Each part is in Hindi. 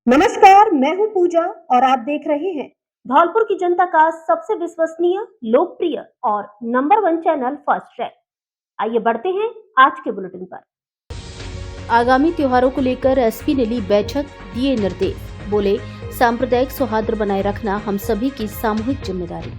नमस्कार, मैं हूं पूजा और आप देख रहे हैं धौलपुर की जनता का सबसे विश्वसनीय, लोकप्रिय और नंबर 1 चैनल फर्स्ट ट्रैक। आइए बढ़ते हैं आज के बुलेटिन पर। आगामी त्योहारों को लेकर एसपी ने ली बैठक, दिए निर्देश, बोले सांप्रदायिक सौहार्द बनाए रखना हम सभी की सामूहिक जिम्मेदारी।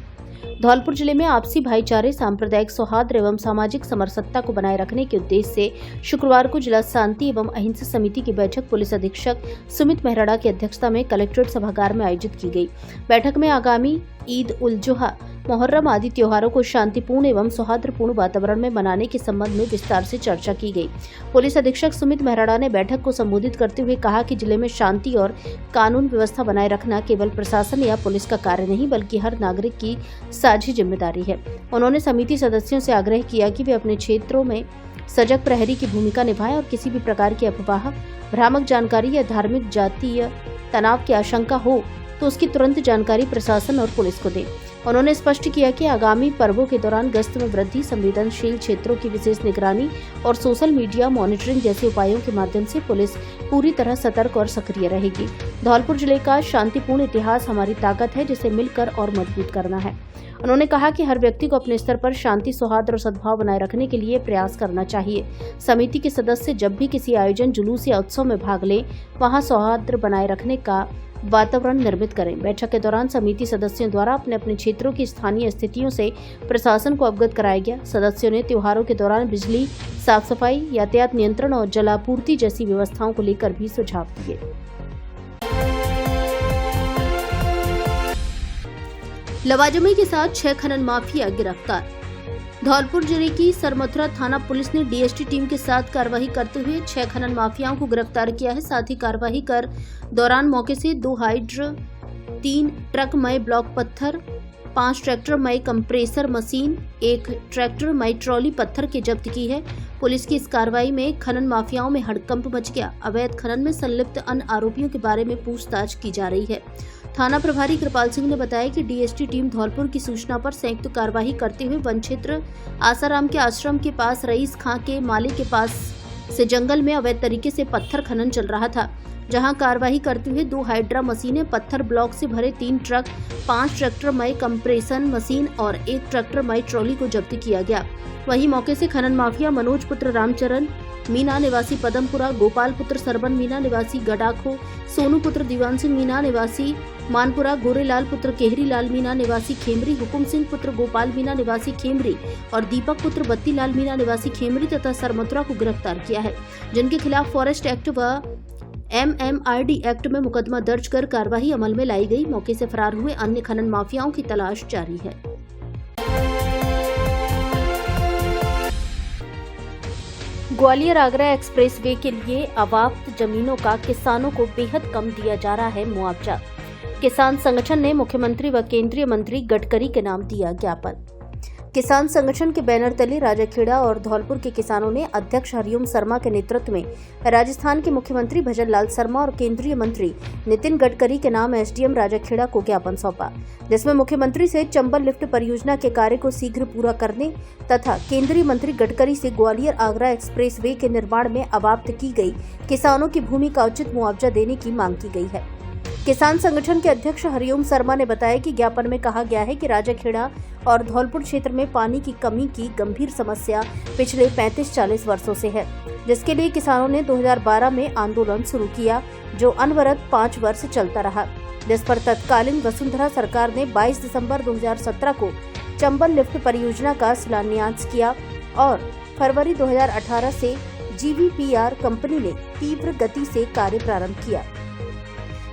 धौलपुर जिले में आपसी भाईचारे, सांप्रदायिक सौहार्द एवं सामाजिक समरसत्ता को बनाए रखने के उद्देश्य से शुक्रवार को जिला शांति एवं अहिंसा समिति की बैठक पुलिस अधीक्षक सुमित मेहराड़ा की अध्यक्षता में कलेक्ट्रेट सभागार में आयोजित की गई। बैठक में आगामी ईद उल जुहा, मुहर्रम आदि त्योहारों को शांतिपूर्ण एवं सौहार्दपूर्ण वातावरण में मनाने के संबंध में विस्तार से चर्चा की गई। पुलिस अधीक्षक सुमित मेहराड़ा ने बैठक को संबोधित करते हुए कहा कि जिले में शांति और कानून व्यवस्था बनाए रखना केवल प्रशासन या पुलिस का कार्य नहीं बल्कि हर नागरिक की साझी जिम्मेदारी है। उन्होंने समिति सदस्यों से आग्रह किया कि वे अपने क्षेत्रों में सजग प्रहरी की भूमिका निभाएं और किसी भी प्रकार की अफवाह, भ्रामक जानकारी या धार्मिक जातीय तनाव की आशंका हो तो उसकी तुरंत जानकारी प्रशासन और पुलिस को दें। उन्होंने स्पष्ट किया कि आगामी पर्वों के दौरान गश्त में वृद्धि, संवेदनशील क्षेत्रों की विशेष निगरानी और सोशल मीडिया मॉनिटरिंग जैसे उपायों के माध्यम से पुलिस पूरी तरह सतर्क और सक्रिय रहेगी। धौलपुर जिले का शांतिपूर्ण इतिहास हमारी ताकत है, जिसे मिलकर और मजबूत करना है। उन्होंने कहा कि हर व्यक्ति को अपने स्तर पर शांति, सौहार्द और सद्भाव बनाए रखने के लिए प्रयास करना चाहिए। समिति के सदस्य जब भी किसी आयोजन, जुलूस या उत्सव में भाग लें, वहां सौहार्द बनाए रखने का वातावरण निर्मित करें। बैठक के दौरान समिति सदस्यों द्वारा अपने अपने क्षेत्रों की स्थानीय स्थितियों से प्रशासन को अवगत कराया गया। सदस्यों ने त्योहारों के दौरान बिजली, साफ सफाई, यातायात नियंत्रण और जलापूर्ति जैसी व्यवस्थाओं को लेकर भी सुझाव दिए। लवाजमी के साथ 6 खनन माफिया गिरफ्तार। धौलपुर जिले की सरमथुरा थाना पुलिस ने डीएसटी टीम के साथ कार्रवाई करते हुए 6 खनन माफियाओं को गिरफ्तार किया है। साथ ही कार्रवाई कर दौरान मौके से 2 हाइड्र, 3 ट्रक मय ब्लॉक पत्थर, 5 ट्रैक्टर मय कंप्रेसर मशीन, 1 ट्रैक्टर मय ट्रॉली पत्थर की जब्त की है। पुलिस की इस कार्रवाई में खनन माफियाओं में हड़कंप मच गया। अवैध खनन में संलिप्त अन्य आरोपियों के बारे में पूछताछ की जा रही है। थाना प्रभारी कृपाल सिंह ने बताया कि डीएसटी टीम धौलपुर की सूचना पर संयुक्त कार्रवाई करते हुए वन क्षेत्र आसाराम के आश्रम के पास रईस खां के मालिक के पास से जंगल में अवैध तरीके से पत्थर खनन चल रहा था, जहां कार्रवाई करते हुए 2 हाइड्रा मशीनें, पत्थर ब्लॉक से भरे 3 ट्रक, 5 ट्रैक्टर मय कंप्रेशन मशीन और 1 ट्रैक्टर मय ट्रॉली को जब्त किया गया। वहीं मौके से खनन माफिया मनोज पुत्र रामचरण मीना निवासी पदमपुरा, गोपाल पुत्र सरबन मीना निवासी गडाखो, सोनू पुत्र दिवानसिंह मीना निवासी मानपुरा, गोरेलाल पुत्र केहरीलाल मीना निवासी खेमरी, हुकुम सिंह पुत्र गोपाल मीना निवासी खेमरी और दीपक पुत्र बत्तीलाल मीना निवासी खेमरी तथा सरमथुरा को गिरफ्तार किया है, जिनके खिलाफ फॉरेस्ट एक्ट व एमएमआरडी एक्ट में मुकदमा दर्ज कर कार्रवाई अमल में लाई गई। मौके से फरार हुए अन्य खनन माफियाओं की तलाश जारी है। ग्वालियर आगरा एक्सप्रेस वे के लिए अवाप्त जमीनों का किसानों को बेहद कम दिया जा रहा है मुआवजा। किसान संगठन ने मुख्यमंत्री व केंद्रीय मंत्री गडकरी के नाम दिया ज्ञापन। किसान संगठन के बैनर तले राजाखेड़ा और धौलपुर के किसानों ने अध्यक्ष हरिओम शर्मा के नेतृत्व में राजस्थान के मुख्यमंत्री भजन लाल शर्मा और केंद्रीय मंत्री नितिन गडकरी के नाम एसडीएम राजाखेड़ा को ज्ञापन सौंपा, जिसमें मुख्यमंत्री से चंबल लिफ्ट परियोजना के कार्य को शीघ्र पूरा करने तथा केंद्रीय मंत्री गडकरी से ग्वालियर आगरा एक्सप्रेस वे के निर्माण में अवाप्त की गई किसानों की भूमि का उचित मुआवजा देने की मांग की गई है। किसान संगठन के अध्यक्ष हरिओम शर्मा ने बताया कि ज्ञापन में कहा गया है कि राजाखेड़ा और धौलपुर क्षेत्र में पानी की कमी की गंभीर समस्या पिछले 35-40 वर्षों से है, जिसके लिए किसानों ने 2012 में आंदोलन शुरू किया, जो अनवरत 5 वर्ष चलता रहा, जिस पर तत्कालीन वसुंधरा सरकार ने 22 दिसंबर 2017 को चंबल लिफ्ट परियोजना का शिलान्यास किया और फरवरी 2018 से जीवीपीआर कंपनी ने तीव्र गति से कार्य प्रारंभ किया,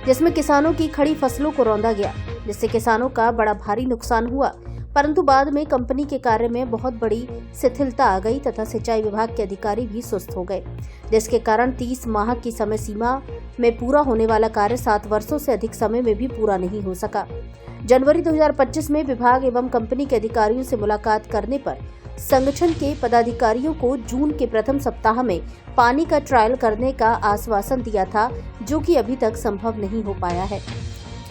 जिसमें किसानों की खड़ी फसलों को रौंदा गया, जिससे किसानों का बड़ा भारी नुकसान हुआ। परंतु बाद में कंपनी के कार्य में बहुत बड़ी शिथिलता आ गई तथा सिंचाई विभाग के अधिकारी भी सुस्त हो गए, जिसके कारण 30 माह की समय सीमा में पूरा होने वाला कार्य 7 वर्षों से अधिक समय में भी पूरा नहीं हो सका। जनवरी 2025 में विभाग एवं कंपनी के अधिकारियों से मुलाकात करने पर संगठन के पदाधिकारियों को जून के प्रथम सप्ताह में पानी का ट्रायल करने का आश्वासन दिया था, जो कि अभी तक संभव नहीं हो पाया है।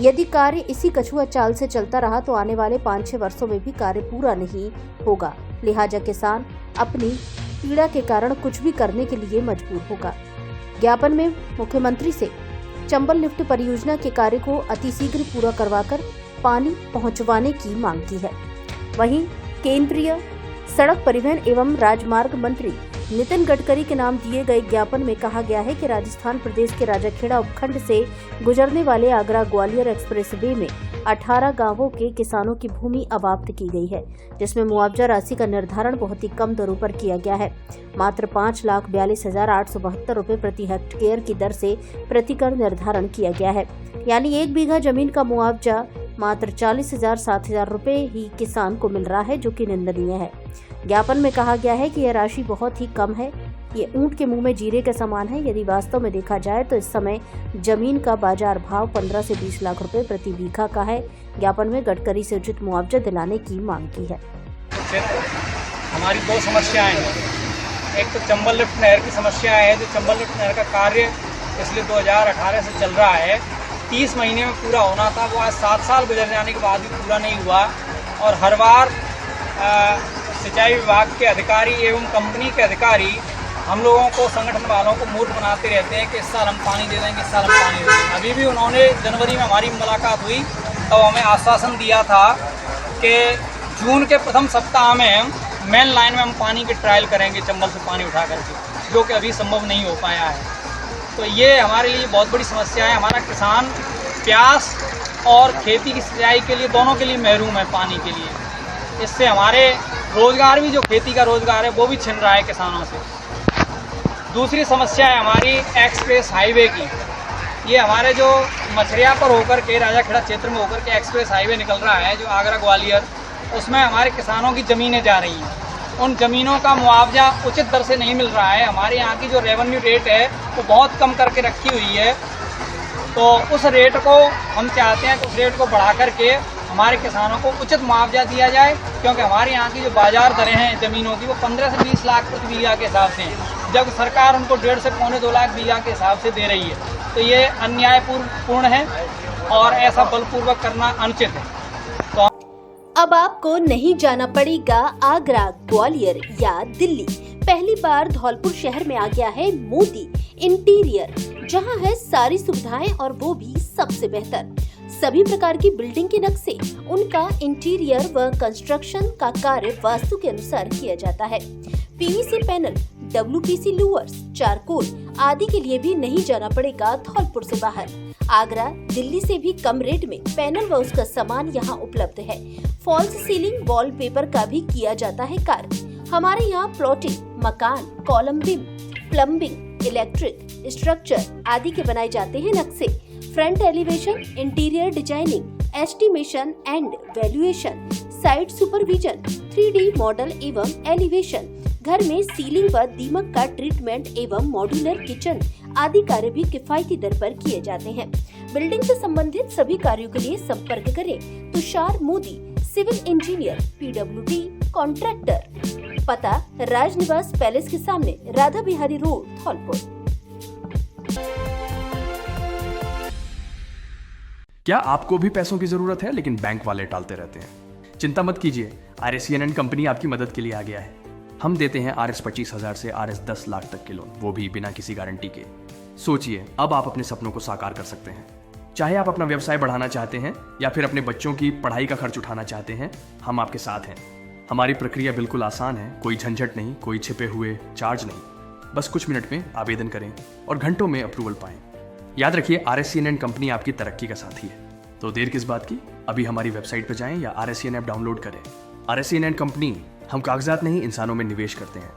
यदि कार्य इसी कछुआ चाल से चलता रहा तो आने वाले 5-6 वर्षों में भी कार्य पूरा नहीं होगा, लिहाजा किसान अपनी पीड़ा के कारण कुछ भी करने के लिए मजबूर होगा। ज्ञापन में मुख्यमंत्री से चंबल लिफ्ट परियोजना के कार्य को अतिशीघ्र पूरा करवाकर पानी पहुंचवाने की मांग की है। वहीं केंद्रीय सड़क परिवहन एवं राजमार्ग मंत्री नितिन गडकरी के नाम दिए गए ज्ञापन में कहा गया है कि राजस्थान प्रदेश के राजाखेड़ा उपखंड से गुजरने वाले आगरा ग्वालियर एक्सप्रेसवे में 18 गांवों के किसानों की भूमि अबाप्त की गई है, जिसमें मुआवजा राशि का निर्धारण बहुत ही कम दरों पर किया गया है। मात्र 5,42,872 रुपए प्रति हेक्टेयर की दर से प्रतिकर निर्धारण किया गया है, यानी 1 बीघा जमीन का मुआवजा मात्र 40,000-60,000 रुपए ही किसान को मिल रहा है, जो कि निंदनीय है। ज्ञापन में कहा गया है कि यह राशि बहुत ही कम है, ये ऊंट के मुंह में जीरे के समान है। यदि वास्तव में देखा जाए तो इस समय जमीन का बाजार भाव 15 से 20 लाख रुपए प्रति बीघा का है। ज्ञापन में गडकरी से उचित मुआवजा दिलाने की मांग की है। हमारी 2 समस्याएं हैं। एक तो चंबल लिफ्ट नहर की समस्या है, जो चंबल लिफ्ट नहर का कार्य पिछले 2018 से चल रहा है, 30 महीने में पूरा होना था, वो आज 7 साल गुजर जाने के बाद भी पूरा नहीं हुआ। और हर बार सिंचाई विभाग के अधिकारी एवं कंपनी के अधिकारी हम लोगों को, संगठन वालों को मूर्ख बनाते रहते हैं कि इस साल हम पानी दे देंगे, इस साल हम पानी दे देंगे। अभी भी उन्होंने जनवरी में हमारी मुलाकात हुई तो हमें आश्वासन दिया था कि जून के प्रथम सप्ताह में मेन लाइन में हम पानी की ट्रायल करेंगे, चंबल से पानी उठा करके, जो कि अभी संभव नहीं हो पाया है। तो ये हमारे लिए बहुत बड़ी समस्या है। हमारा किसान प्यास और खेती की सिंचाई के लिए, दोनों के लिए महरूम है पानी के लिए। इससे हमारे रोजगार भी, जो खेती का रोजगार है, वो भी छिन रहा है किसानों से। दूसरी समस्या है हमारी एक्सप्रेस हाईवे की। ये हमारे जो मछरिया पर होकर के, राजाखेड़ा क्षेत्र में होकर के एक्सप्रेस हाईवे निकल रहा है, जो आगरा ग्वालियर, उसमें हमारे किसानों की ज़मीनें जा रही हैं। उन ज़मीनों का मुआवजा उचित दर से नहीं मिल रहा है। हमारे यहाँ की जो रेवेन्यू रेट है वो बहुत कम करके रखी हुई है, तो उस रेट को हम चाहते हैं कि उस रेट को बढ़ा करके हमारे किसानों को उचित मुआवजा दिया जाए, क्योंकि हमारे यहाँ की जो बाजार दरें हैं ज़मीनों की, वो 15 से 20 लाख प्रति बीघा के हिसाब से हैं, जब सरकार उनको 1.5 से 2.25 लाख बीघा के हिसाब से दे रही है। तो ये अन्यायपूर्ण है और ऐसा बलपूर्वक करना अनुचित है। तो अब आपको नहीं जाना पड़ेगा आगरा, ग्वालियर या दिल्ली। पहली बार धौलपुर शहर में आ गया है मोदी इंटीरियर, जहां है सारी सुविधाएं और वो भी सबसे बेहतर। सभी प्रकार की बिल्डिंग के नक्शे, उनका इंटीरियर व कंस्ट्रक्शन का कार्य वास्तु के अनुसार किया जाता है। PVC panel, WPC louvres, charcoal आदि के लिए भी नहीं जाना पड़ेगा धौलपुर से बाहर। आगरा, दिल्ली से भी कम रेट में पैनल व उसका सामान यहाँ उपलब्ध है। फॉल्स सीलिंग, वॉलपेपर का भी किया जाता है कार्य। हमारे यहाँ प्लॉटिंग, मकान, column beam, plumbing, electric, structure आदि के बनाए जाते हैं नक्शे। Front elevation, interior designing, estimation and valuation, site supervision, 3D model एवं एलिवेशन, घर में सीलिंग व दीमक का ट्रीटमेंट एवं मॉड्यूलर किचन आदि कार्य भी किफायती दर पर किए जाते हैं। बिल्डिंग से संबंधित सभी कार्यों के लिए संपर्क करें Tushar Modi, civil engineer, PWD contractor. पता राजनिवास पैलेस के सामने, राधा बिहारी रोड, धौलपुर। क्या आपको भी पैसों की जरूरत है लेकिन बैंक वाले टालते रहते हैं? चिंता मत कीजिए, RSCN कंपनी आपकी मदद के लिए आ गया है। हम देते हैं RS 25,000 से RS 10 लाख तक के लोन, वो भी बिना किसी गारंटी के। सोचिए, अब आप अपने सपनों को साकार कर सकते हैं। चाहे आप अपना व्यवसाय बढ़ाना चाहते हैं या फिर अपने बच्चों की पढ़ाई का खर्च उठाना चाहते हैं, हम आपके साथ हैं। हमारी प्रक्रिया बिल्कुल आसान है, कोई झंझट नहीं, कोई छिपे हुए चार्ज नहीं। बस कुछ मिनट में आवेदन करें और घंटों में अप्रूवल पाएं। याद रखिए, RSCN कंपनी आपकी तरक्की का साथी है। तो देर किस बात की, अभी हमारी वेबसाइट पर जाएं या RSCN ऐप डाउनलोड करें। RSCN कंपनी, हम कागजात नहीं, इंसानों में निवेश करते हैं।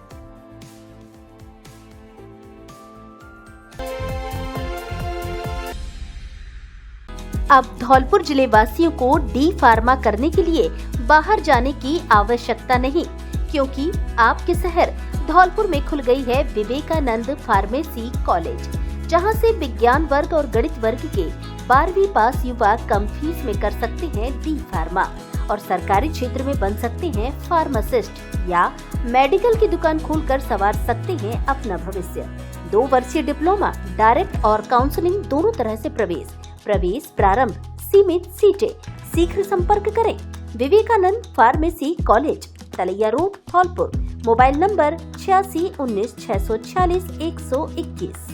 अब धौलपुर जिले वासियों को डी फार्मा करने के लिए बाहर जाने की आवश्यकता नहीं, क्योंकि आपके शहर धौलपुर में खुल गई है विवेकानंद फार्मेसी कॉलेज, जहां से विज्ञान वर्ग और गणित वर्ग के 12वीं पास युवा कम फीस में कर सकते हैं डी फार्मा और सरकारी क्षेत्र में बन सकते हैं फार्मासिस्ट या मेडिकल की दुकान खोलकर संवार सकते हैं अपना भविष्य। 2 वर्षीय डिप्लोमा, डायरेक्ट और काउंसलिंग दोनों तरह से प्रवेश प्रारंभ, सीमित सीटें। शीघ्र संपर्क करें Vivekanand pharmacy college, Talaiya road, Dholpur. Mobile number 86 19 646 121।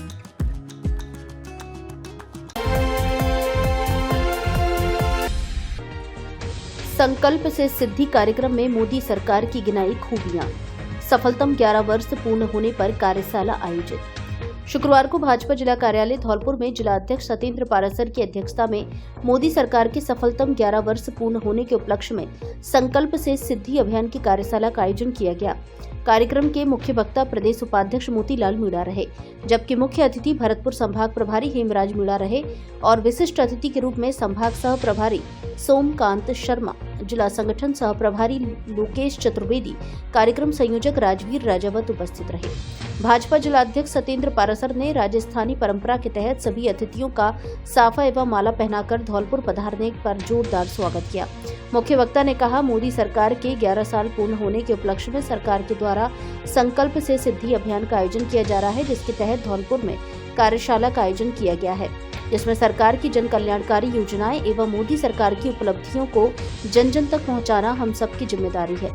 संकल्प से सिद्धि कार्यक्रम में मोदी सरकार की गिनाई खूबियां। सफलतम 11 वर्ष पूर्ण होने पर कार्यशाला आयोजित। शुक्रवार को भाजपा जिला कार्यालय धौलपुर में जिला अध्यक्ष सत्येंद्र पारासर की अध्यक्षता में मोदी सरकार के सफलतम 11 वर्ष पूर्ण होने के उपलक्ष्य में संकल्प से सिद्धि अभियान की कार्यशाला का आयोजन किया गया। कार्यक्रम के मुख्य वक्ता प्रदेश उपाध्यक्ष मोतीलाल मीणा रहे, जबकि मुख्य अतिथि भरतपुर संभाग प्रभारी हेमराज मीणा रहे और विशिष्ट अतिथि के रूप में संभाग सह प्रभारी सोमकांत शर्मा, जिला संगठन सह प्रभारी लोकेश चतुर्वेदी, कार्यक्रम संयोजक राजवीर राजावत उपस्थित रहे। भाजपा जिला अध्यक्ष सत्येंद्र पारासर ने राजस्थानी परंपरा के तहत सभी अतिथियों का साफा एवं माला पहनाकर धौलपुर पधारने पर जोरदार स्वागत किया। मुख्य वक्ता ने कहा, मोदी सरकार के 11 साल पूर्ण होने के उपलक्ष्य में सरकार के द्वारा संकल्प से सिद्धि अभियान का आयोजन किया जा रहा है, जिसके तहत धौलपुर में कार्यशाला का आयोजन किया गया है, जिसमें सरकार की जन कल्याणकारी योजनाएं एवं मोदी सरकार की उपलब्धियों को जन जन तक पहुंचाना हम सबकी जिम्मेदारी है।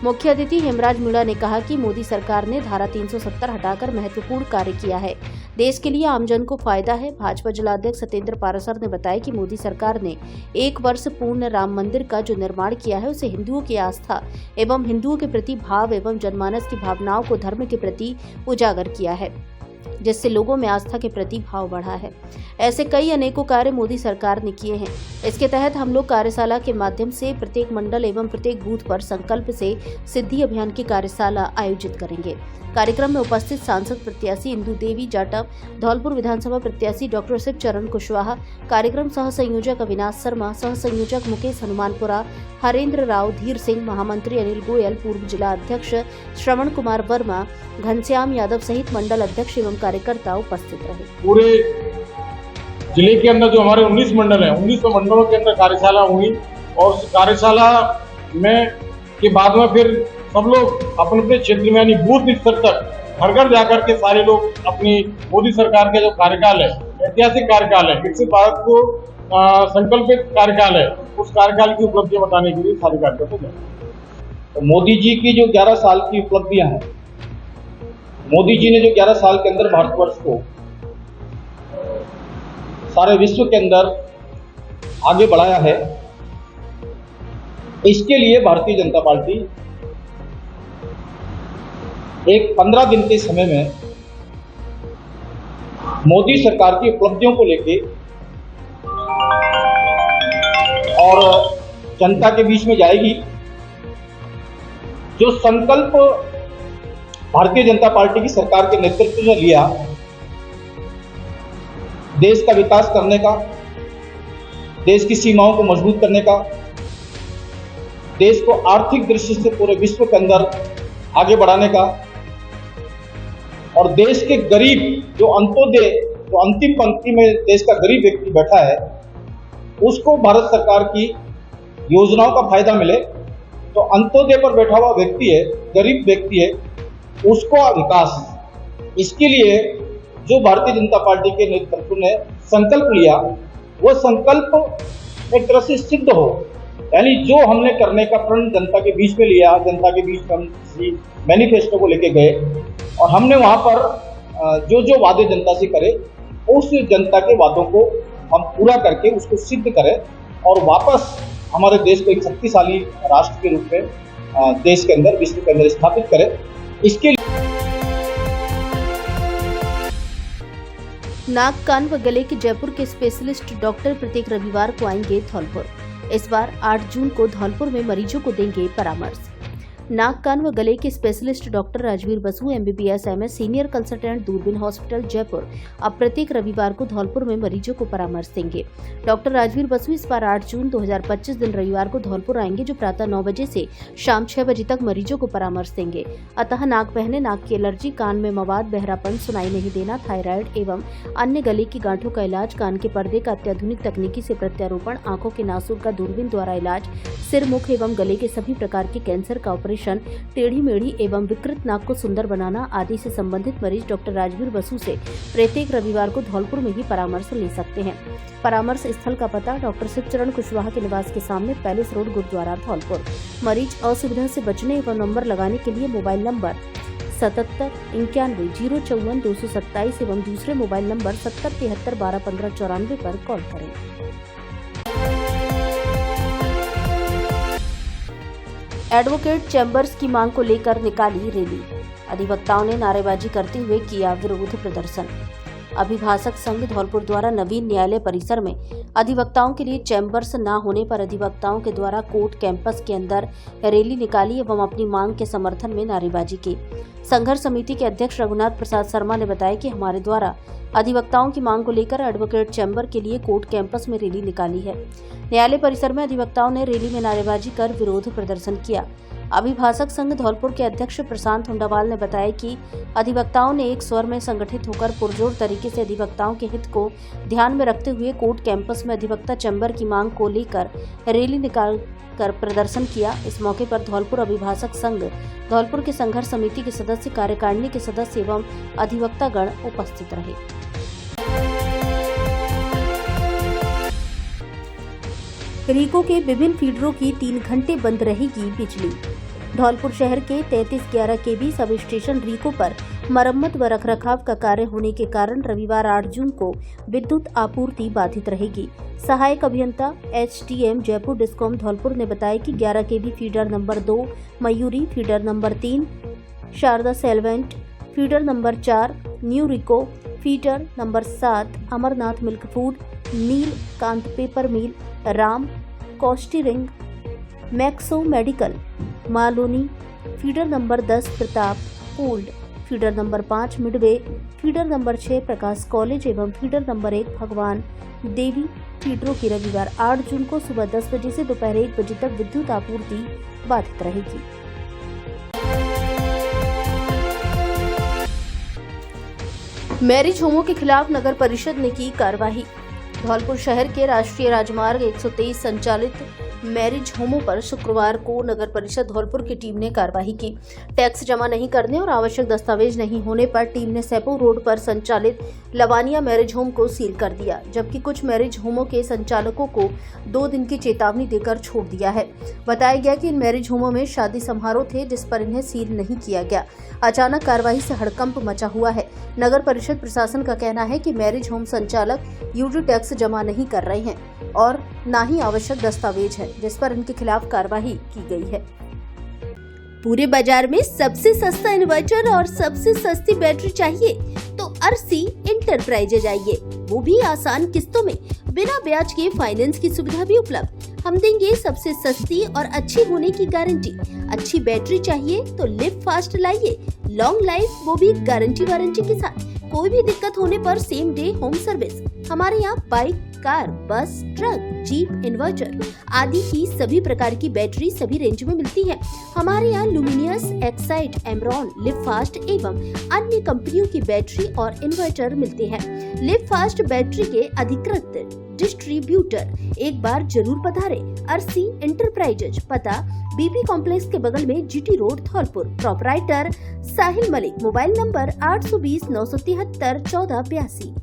मुख्य अतिथि हेमराज मीणा ने कहा कि मोदी सरकार ने धारा 370 हटाकर महत्वपूर्ण कार्य किया है, देश के लिए आमजन को फायदा है। भाजपा जिला अध्यक्ष सत्येंद्र पारासर ने बताया कि मोदी सरकार ने 1 वर्ष पूर्ण राम मंदिर का जो निर्माण किया है, उसे हिंदुओं की आस्था एवं हिंदुओं के प्रति भाव एवं जनमानस की भावनाओं को धर्म के प्रति उजागर किया है, जिससे लोगों में आस्था के प्रति भाव बढ़ा है। ऐसे कई अनेकों कार्य मोदी सरकार ने किए हैं। इसके तहत हम लोग कार्यशाला के माध्यम से प्रत्येक मंडल एवं प्रत्येक बूथ पर संकल्प से सिद्धि अभियान की कार्यशाला आयोजित करेंगे। कार्यक्रम में उपस्थित सांसद प्रत्याशी इंदु देवी जाटव, धौलपुर विधानसभा प्रत्याशी डॉक्टर शिव चरण कुशवाहा, कार्यक्रम सह संयोजक अविनाश शर्मा, सह संयोजक मुकेश हनुमानपुरा, हरेंद्र राव, धीर सिंह, महामंत्री अनिल गोयल, पूर्व जिला अध्यक्ष श्रवण कुमार वर्मा, घनश्याम यादव सहित मंडल अध्यक्ष एवं कार्यकर्ता उपस्थित रहे। पूरे जिले के अंदर जो हमारे 19 मंडल हैं, 19 मंडलों के अंदर कार्यशाला हुई और उस कार्यशाला में के बाद में फिर सब लोग अपने अपने क्षेत्र में यानी बूथ स्तर तक घर घर जाकर के सारे लोग अपनी मोदी सरकार के जो कार्यकाल है, ऐतिहासिक कार्यकाल है, विकसित भारत को संकल्पित कार्यकाल है, उस कार्यकाल की उपलब्धियां बताने के लिए सारे कार्यकर्ता गए। तो मोदी जी की जो 11 साल की उपलब्धियां हैं, मोदी जी ने जो 11 साल के अंदर भारतवर्ष को सारे विश्व के अंदर आगे बढ़ाया है, इसके लिए भारतीय जनता पार्टी एक 15 दिन के समय में मोदी सरकार की उपलब्धियों को लेके और जनता के बीच में जाएगी। जो संकल्प भारतीय जनता पार्टी की सरकार के नेतृत्व में लिया, देश का विकास करने का, देश की सीमाओं को मजबूत करने का, देश को आर्थिक दृष्टि से पूरे विश्व के अंदर आगे बढ़ाने का और देश के गरीब जो अंत्योदय, जो अंतिम पंक्ति में देश का गरीब व्यक्ति बैठा है, उसको भारत सरकार की योजनाओं का फायदा मिले। तो अंत्योदय पर बैठा हुआ व्यक्ति है, गरीब व्यक्ति है, उसको विकास, इसके लिए जो भारतीय जनता पार्टी के नेतृत्व ने संकल्प लिया, वो संकल्प एक तरह से सिद्ध हो, यानी जो हमने करने का प्रण जनता के बीच में लिया, जनता के बीच हम मैनिफेस्टो को लेके गए और हमने वहां पर जो जो वादे जनता से करे, उस जनता के वादों को हम पूरा करके उसको सिद्ध करें और वापस हमारे देश को एक शक्तिशाली राष्ट्र के रूप में देश के अंदर, विश्व के अंदर स्थापित करें। इसके नाक, कान व गले के जयपुर के स्पेशलिस्ट डॉक्टर प्रत्येक रविवार को आएंगे धौलपुर। इस बार 8 जून को धौलपुर में मरीजों को देंगे परामर्श। नाक, कान व गले के specialist doctor Rajveer Basu MBBS MS senior consultant दूरबीन हॉस्पिटल जयपुर अब प्रत्येक रविवार को धौलपुर में मरीजों को परामर्श देंगे। डॉक्टर राजवीर बसु इस बार 8 जून 2025 दिन रविवार को धौलपुर आएंगे, जो प्रातः 9 बजे से शाम 6 बजे तक मरीजों को परामर्श देंगे। अतः नाक बहने, नाक की एलर्जी, कान में मवाद, बहरापन, सुनाई नहीं देना, थायराइड एवं अन्य गले की गांठों का इलाज, कान के पर्दे का अत्याधुनिक तकनीकी से प्रत्यारोपण, आंखों के नासूर का दूरबीन द्वारा इलाज, सिर, मुख एवं गले के सभी प्रकार के कैंसर का ऑपरेशन, टेढ़ी मेढ़ी एवं विकृत नाक को सुंदर बनाना आदि से संबंधित मरीज डॉक्टर राजवीर बसु से प्रत्येक रविवार को धौलपुर में ही परामर्श ले सकते हैं। परामर्श स्थल का पता डॉक्टर शिव चरण कुशवाहा के निवास के सामने, पैलेस रोड, गुरुद्वारा, धौलपुर। मरीज असुविधा से बचने एवं नंबर लगाने के लिए मोबाइल नंबर 77 91 054 227 एवं दूसरे मोबाइल नंबर 70 73 12 15 94 पर कॉल करें। एडवोकेट चैम्बर्स की मांग को लेकर निकाली रैली। अधिवक्ताओं ने नारेबाजी करते हुए किया विरोध प्रदर्शन। अभिभाषक संघ धौलपुर द्वारा नवीन न्यायालय परिसर में अधिवक्ताओं के लिए चैम्बर्स न होने पर अधिवक्ताओं के द्वारा कोर्ट कैंपस के अंदर रैली निकाली एवं अपनी मांग के समर्थन में नारेबाजी की। संघर्ष समिति के अध्यक्ष रघुनाथ प्रसाद शर्मा ने बताया कि हमारे द्वारा अधिवक्ताओं की मांग को लेकर एडवोकेट चैम्बर के लिए कोर्ट कैंपस में रैली निकाली है। न्यायालय परिसर में अधिवक्ताओं ने रैली में नारेबाजी कर विरोध प्रदर्शन किया। अभिभाषक संघ धौलपुर के अध्यक्ष प्रशांत हुंडावाल ने बताया कि अधिवक्ताओं ने एक स्वर में संगठित होकर पुरजोर तरीके से अधिवक्ताओं के हित को ध्यान में रखते हुए कोर्ट कैंपस में अधिवक्ता चैम्बर की मांग को लेकर रैली निकालकर प्रदर्शन किया। इस मौके पर धौलपुर अभिभाषक संघ धौलपुर के संघर्ष समिति के सदस्य, कार्यकारिणी के सदस्य एवं अधिवक्तागण उपस्थित रहे। रीको के विभिन्न फीडरों की 3 घंटे बंद रहेगी बिजली। धौलपुर शहर के 3311 केवी सब स्टेशन रीको पर मरम्मत व रखरखाव का कार्य होने के कारण रविवार 8 जून को विद्युत आपूर्ति बाधित रहेगी। सहायक अभियंता HTM जयपुर डिस्कॉम धौलपुर ने बताया कि 11 KV feeder number 2 Mayuri, feeder number 3 Sharda solvent, feeder number 4 new Rico, feeder number 7 Amarnath milk food, Neel Kant paper mill, Ram कॉस्टी रिंग, मैक्सो मेडिकल, मालोनी, feeder number 10 Pratap old, feeder number 5 midway, feeder number 6 Prakash college एवं फीडर नंबर 1 भगवान देवी फीडरों की रविवार 8 जून को सुबह 10 बजे से दोपहर 1 बजे तक विद्युत आपूर्ति बाधित रहेगी। मैरिज होमों के खिलाफ नगर परिषद ने की कार्रवाई। धौलपुर शहर के राष्ट्रीय राजमार्ग 123 संचालित मैरिज होमों पर शुक्रवार को नगर परिषद धौलपुर की टीम ने कार्रवाई की। टैक्स जमा नहीं करने और आवश्यक दस्तावेज नहीं होने पर टीम ने सेपो रोड पर संचालित लवानिया मैरिज होम को सील कर दिया, जबकि कुछ मैरिज होमों के संचालकों को 2 दिन की चेतावनी देकर छोड़ दिया है। बताया गया कि इन मैरिज होमों में शादी समारोह थे, जिस पर इन्हें सील नहीं किया गया। अचानक कार्रवाई से हड़कंप मचा हुआ है। नगर परिषद प्रशासन का कहना है कि मैरिज होम संचालक यूडी टैक्स जमा नहीं कर रहे हैं और न ही आवश्यक दस्तावेज है, जिस पर इनके खिलाफ कार्रवाई की गई है। पूरे बाजार में सबसे सस्ता इन्वर्टर और सबसे सस्ती बैटरी चाहिए तो अर्सी इंटरप्राइजेज आइए, वो भी आसान किस्तों में, बिना ब्याज के फाइनेंस की सुविधा भी उपलब्ध। हम देंगे सबसे सस्ती और अच्छी होने की गारंटी। अच्छी बैटरी चाहिए तो लिव फास्ट लाइए, लॉन्ग लाइफ, वो भी गारंटी वारंटी के साथ। कोई भी दिक्कत होने पर सेम डे होम सर्विस। हमारे यहाँ बाइक, कार, बस, ट्रक, जीप, इन्वर्टर आदि की सभी प्रकार की बैटरी सभी रेंज में मिलती है। हमारे यहाँ Luminous, Exide, Amaron, Livfast एवं अन्य कंपनियों की बैटरी और इन्वर्टर मिलते हैं। लिव फास्ट बैटरी के अधिकृत डिस्ट्रीब्यूटर एक बार जरूर पधारे। अर्सी इंटरप्राइजेज, पता बीपी कॉम्प्लेक्स के बगल में GT road Dholpur. Proprietor Sahil Malik, mobile number 820 973 1482।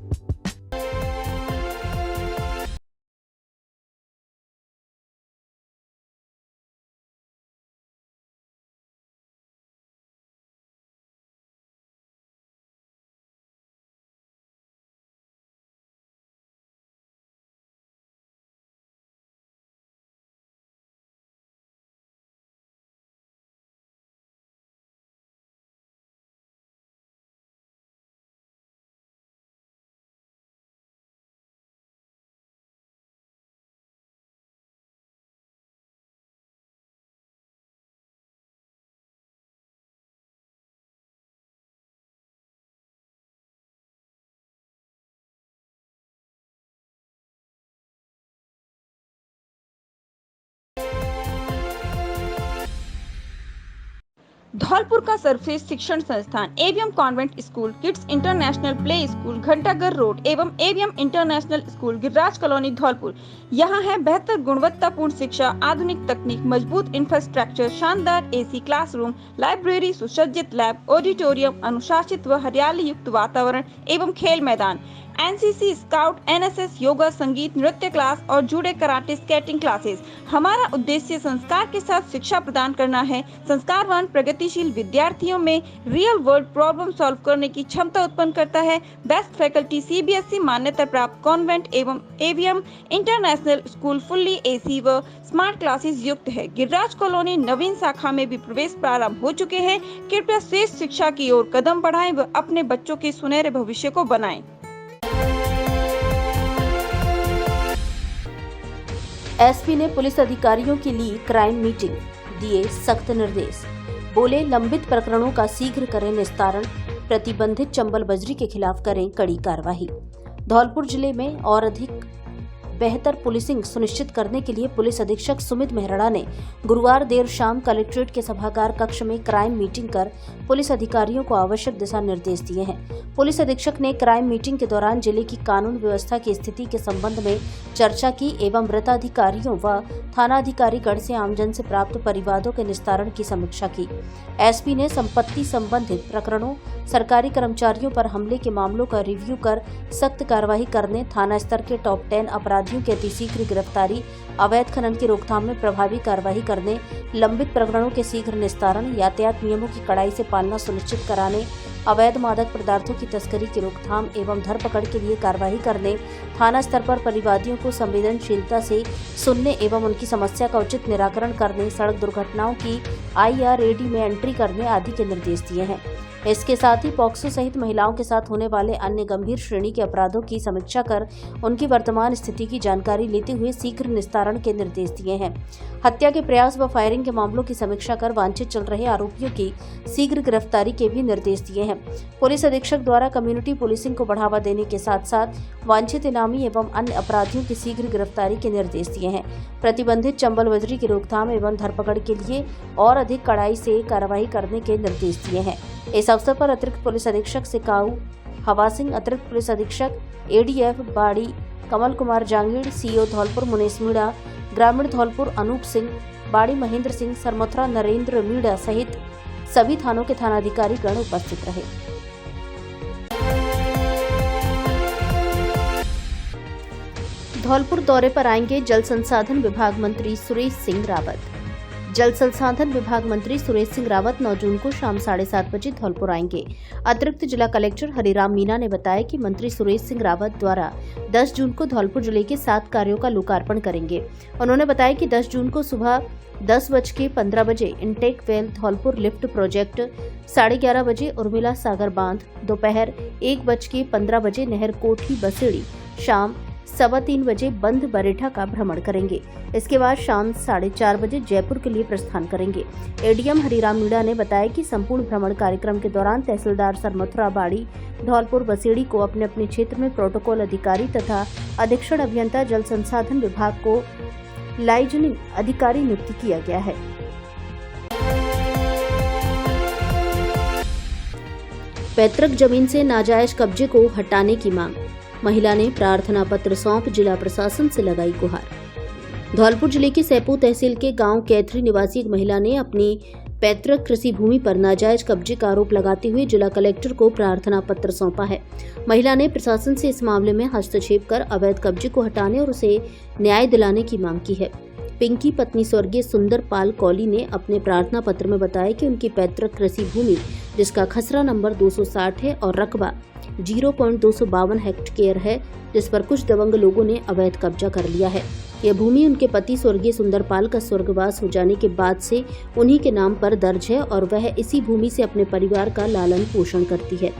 Dholpur का सर्वश्रेष्ठ शिक्षण संस्थान AVM convent school, kids international play school, Ghantaghar road एवं AVM international school, Giriraj colony Dholpur. यहाँ है बेहतर गुणवत्तापूर्ण शिक्षा, आधुनिक तकनीक, मजबूत इंफ्रास्ट्रक्चर, शानदार AC क्लासरूम, लाइब्रेरी, सुसज्जित लैब, ऑडिटोरियम, अनुशासित व हरियाली युक्त वातावरण एवं खेल मैदान। एनसीसी, स्काउट, एनएसएस, योगा, संगीत, नृत्य क्लास और जुड़े कराटे, स्केटिंग क्लासेस। हमारा उद्देश्य संस्कार के साथ शिक्षा प्रदान करना है। संस्कारवान प्रगतिशील विद्यार्थियों में रियल वर्ल्ड प्रॉब्लम सॉल्व करने की क्षमता उत्पन्न करता है। बेस्ट फैकल्टी सीबीएसई मान्यता प्राप्त कॉन्वेंट एवं AVM international school fully AC व स्मार्ट क्लासेस युक्त है। गिरिराज कॉलोनी नवीन शाखा में भी प्रवेश प्रारंभ हो चुके हैं। कृपया श्रेष्ठ शिक्षा की ओर कदम बढ़ाएं व अपने बच्चों के सुनहरे भविष्य को बनाएं। एसपी ने पुलिस अधिकारियों के लिए क्राइम मीटिंग, दिए सख्त निर्देश। बोले, लंबित प्रकरणों का शीघ्र करें निस्तारण, प्रतिबंधित चंबल बजरी के खिलाफ करें कड़ी कार्रवाई। धौलपुर जिले में और अधिक बेहतर पुलिसिंग सुनिश्चित करने के लिए पुलिस अधीक्षक सुमित मेहरड़ा ने गुरुवार देर शाम कलेक्ट्रेट के सभागार कक्ष में क्राइम मीटिंग कर पुलिस अधिकारियों को आवश्यक दिशा निर्देश दिए हैं। पुलिस अधीक्षक ने क्राइम मीटिंग के दौरान जिले की कानून व्यवस्था की स्थिति के संबंध में चर्चा की एवं वृत्ताधिकारियों व थानाधिकारीगण से आमजन से प्राप्त परिवादों के निस्तारण की समीक्षा की। एसपी ने संपत्ति संबंधित प्रकरणों, सरकारी कर्मचारियों पर हमले के मामलों का रिव्यू कर सख्त कार्रवाई करने, थाना स्तर के टॉप 10 अपराधियों की अतिशीघ्र गिरफ्तारी, अवैध खनन की रोकथाम में प्रभावी कार्रवाई करने, लंबित प्रकरणों के शीघ्र निस्तारण, यातायात नियमों की कड़ाई से पालना सुनिश्चित कराने, अवैध मादक पदार्थों की तस्करी की रोकथाम एवं धरपकड़ के लिए कार्रवाई करने, थाना स्तर पर परिवादियों को संवेदनशीलता से सुनने एवं उनकी समस्या का उचित निराकरण करने, सड़क दुर्घटनाओं की IRAD में एंट्री करने आदि के निर्देश दिए हैं। इसके साथ ही पॉक्सो सहित महिलाओं के साथ होने वाले अन्य गंभीर श्रेणी के अपराधों की समीक्षा कर उनकी वर्तमान स्थिति की जानकारी लेते हुए शीघ्र निस्तारण के निर्देश दिए हैं। हत्या के प्रयास व फायरिंग के मामलों की समीक्षा कर वांछित चल रहे आरोपियों की शीघ्र गिरफ्तारी के भी निर्देश दिए हैं। पुलिस अधीक्षक द्वारा कम्युनिटी पुलिसिंग को बढ़ावा देने के साथ साथ वांछित इनामी एवं अन्य अपराधियों की शीघ्र गिरफ्तारी के निर्देश दिए हैं। प्रतिबंधित चंबल बजरी की रोकथाम एवं धरपकड़ के लिए और अधिक कड़ाई से कार्रवाई करने के निर्देश दिए हैं। इस अवसर पर अतिरिक्त पुलिस अधीक्षक सिकाऊ हवा सिंह, अतिरिक्त पुलिस अधीक्षक ADF बाड़ी कमल कुमार जांगीड़, CO धौलपुर मुनेश मीणा, ग्रामीण धौलपुर अनूप सिंह, बाड़ी महेंद्र सिंह, सरमथुरा नरेंद्र मीणा सहित सभी थानों के थानाधिकारी गण उपस्थित रहे। धौलपुर दौरे पर आएंगे जल संसाधन विभाग मंत्री सुरेश सिंह रावत। जल संसाधन विभाग मंत्री सुरेश सिंह रावत 9 जून को शाम 7:30 बजे धौलपुर आएंगे। अतिरिक्त जिला कलेक्टर हरिराम मीना ने बताया कि मंत्री सुरेश सिंह रावत द्वारा 10 जून को धौलपुर जिले के 7 कार्यों का लोकार्पण करेंगे। उन्होंने बताया कि 10 जून को सुबह 10:15 बजे intake well Dholpur lift project, 11:30 बजे उर्मिला सागर बांध, दोपहर 1:15 बजे नहर कोठी बसेड़ी, शाम 3:15 बजे बंद बरेठा का भ्रमण करेंगे। इसके बाद शाम 4:30 बजे जयपुर के लिए प्रस्थान करेंगे। ADM हरिराम मीणा ने बताया कि संपूर्ण भ्रमण कार्यक्रम के दौरान तहसीलदार सरमथुरा बाड़ी धौलपुर बसेड़ी को अपने अपने क्षेत्र में प्रोटोकॉल अधिकारी तथा अधीक्षण अभियंता जल संसाधन विभाग को लाइजनिंग अधिकारी नियुक्त किया गया है। पैतृक जमीन से नाजायज कब्जे को हटाने की मांग, महिला ने प्रार्थना पत्र सौंप जिला प्रशासन से लगाई गुहार। धौलपुर जिले के सैपू तहसील के गांव कैथरी निवासी एक महिला ने अपनी पैतृक कृषि भूमि पर नाजायज कब्जे का आरोप लगाते हुए जिला कलेक्टर को प्रार्थना पत्र सौंपा है। महिला ने प्रशासन से इस मामले में हस्तक्षेप कर अवैध कब्जे को हटाने और उसे न्याय दिलाने की मांग की है। पिंकी पत्नी स्वर्गीय सुंदर पाल कौली ने अपने प्रार्थना पत्र में बताया कि उनकी पैतृक कृषि भूमि, जिसका खसरा नंबर 260 है और रकबा 0.252 हेक्टेयर है, जिस पर कुछ दबंग लोगों ने अवैध कब्जा कर लिया है। यह भूमि उनके पति स्वर्गीय सुंदरपाल का स्वर्गवास हो जाने के बाद से उन्हीं के नाम पर दर्ज है और वह इसी भूमि से अपने परिवार का लालन पोषण करती है।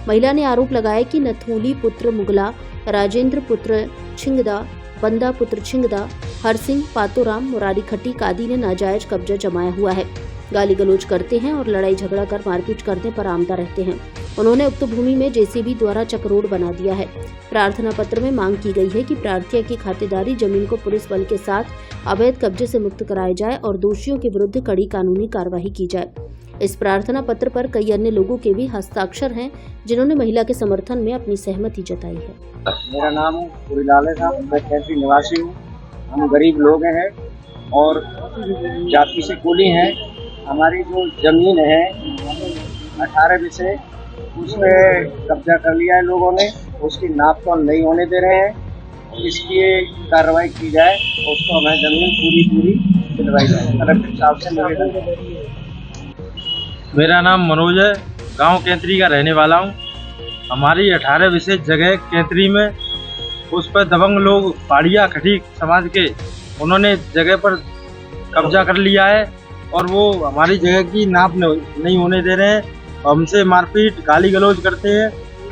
महिला ने आरोप लगाया कि नथूली पुत्र मुगला, राजेंद्र पुत्र छिंगदा, बंदा पुत्र छिंगदा, हरसिंह, पातोराम, मुरारी खटीक आदि ने नाजायज कब्जा जमाया हुआ है। गाली गलौज करते हैं और लड़ाई झगड़ा कर मारपीट करने पर आमदा रहते हैं। उन्होंने उक्त भूमि में JCB द्वारा चक्रोड बना दिया है। प्रार्थना पत्र में मांग की गई है कि प्रार्थिया की खातेदारी जमीन को पुलिस बल के साथ अवैध कब्जे से मुक्त कराया जाए और दोषियों के विरुद्ध कड़ी कानूनी कार्यवाही की जाए। इस प्रार्थना पत्र पर कई अन्य लोगों के भी हस्ताक्षर हैं, जिन्होंने महिला के समर्थन में अपनी सहमति जताई है। मेरा नाम पुरीलाल है, मैं कैथरी निवासी हूँ। हम गरीब लोग हैं और जाति से कुली हैं। हमारी जो जमीन है 18 में से उसमें कब्जा कर लिया है लोगों ने उसकी नाप तोल नहीं होने दे रहे हैं। इसकी कार्रवाई की जाए, उसको हमें जमीन पूरी दिलवाई जाए। कलेक्टर साहब से निवेदन। मेरा नाम मनोज है, गांव केंद्री का रहने वाला हूं। हमारी 18 विशेष जगह केंद्री में उस पर दबंग लोग पहाड़िया खटीक समाज के उन्होंने जगह पर कब्जा कर लिया है और वो हमारी जगह की नाप नहीं होने दे रहे हैं। हमसे मारपीट गाली गलौज करते हैं।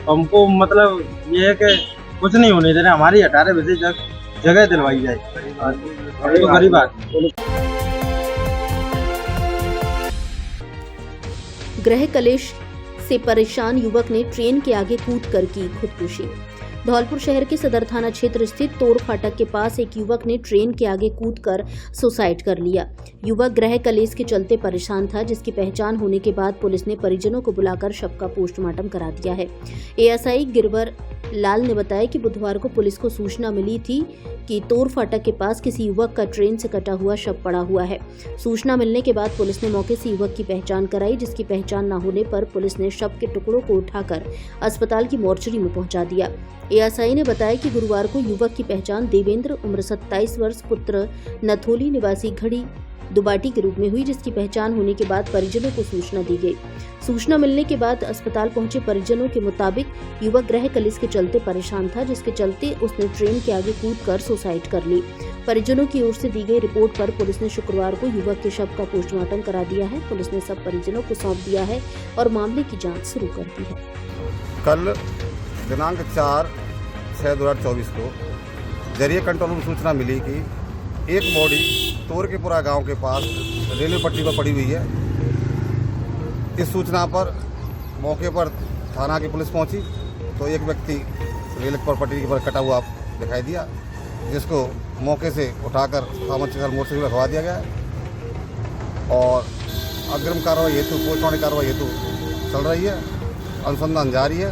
हमको मतलब ये है कि कुछ नहीं होने दे रहे। हमारी 18 विशेष जगह दिलवाई जाए। तो गरीब आदमी गृह कलेश से परेशान युवक ने ट्रेन के आगे कूदकर की खुदकुशी। धौलपुर शहर के सदर थाना क्षेत्र स्थित तोर फाटक के पास एक युवक ने ट्रेन के आगे कूदकर सुसाइड कर लिया। युवक गृह कलेश के चलते परेशान था, जिसकी पहचान होने के बाद पुलिस ने परिजनों को बुलाकर शव का पोस्टमार्टम करा दिया है। एएसआई गिरवर लाल ने बताया कि बुधवार को पुलिस को सूचना मिली थी कि तोर फाटक के पास किसी युवक का ट्रेन से कटा हुआ शव पड़ा हुआ है। सूचना मिलने के बाद पुलिस ने मौके से युवक की पहचान कराई, जिसकी पहचान न होने पर पुलिस ने शव के टुकड़ों को उठाकर अस्पताल की मोर्चरी में पहुंचा दिया। एएसआई ने बताया कि गुरुवार को युवक की पहचान देवेंद्र उम्र 27 वर्ष पुत्र नथोली निवासी घड़ी दुबाटी के रूप में हुई, जिसकी पहचान होने के बाद परिजनों को सूचना दी गई। सूचना मिलने के बाद अस्पताल पहुंचे परिजनों के मुताबिक युवक गृह कलेश के चलते परेशान था, जिसके चलते उसने ट्रेन के आगे कूदकर सुसाइड कर ली। परिजनों की ओर से दी गई रिपोर्ट पर पुलिस ने शुक्रवार को युवक के शव का पोस्टमार्टम करा दिया है। पुलिस ने सब परिजनों को सौंप दिया है और मामले की जाँच शुरू कर दी है। कल दिनांक 4/6/2024 को जरिए कंट्रोल में सूचना मिली कि एक बॉडी तोरकेपुरा गांव के पास रेलवे पट्टी पर पड़ी हुई है। इस सूचना पर मौके पर थाना की पुलिस पहुंची तो एक व्यक्ति रेल पर पट्टी पर कटा हुआ दिखाई दिया, जिसको मौके से उठाकर सामाजिक मोर्चे में रखवा दिया गया है और अग्रिम कार्रवाई हेतु पोस्टमार्टम कार्रवाई हेतु चल रही है, अनुसंधान जारी है।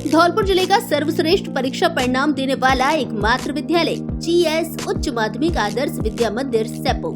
धौलपुर जिले का सर्वश्रेष्ठ परीक्षा परिणाम देने वाला एकमात्र विद्यालय जीएस उच्च माध्यमिक आदर्श विद्या मंदिर सेपो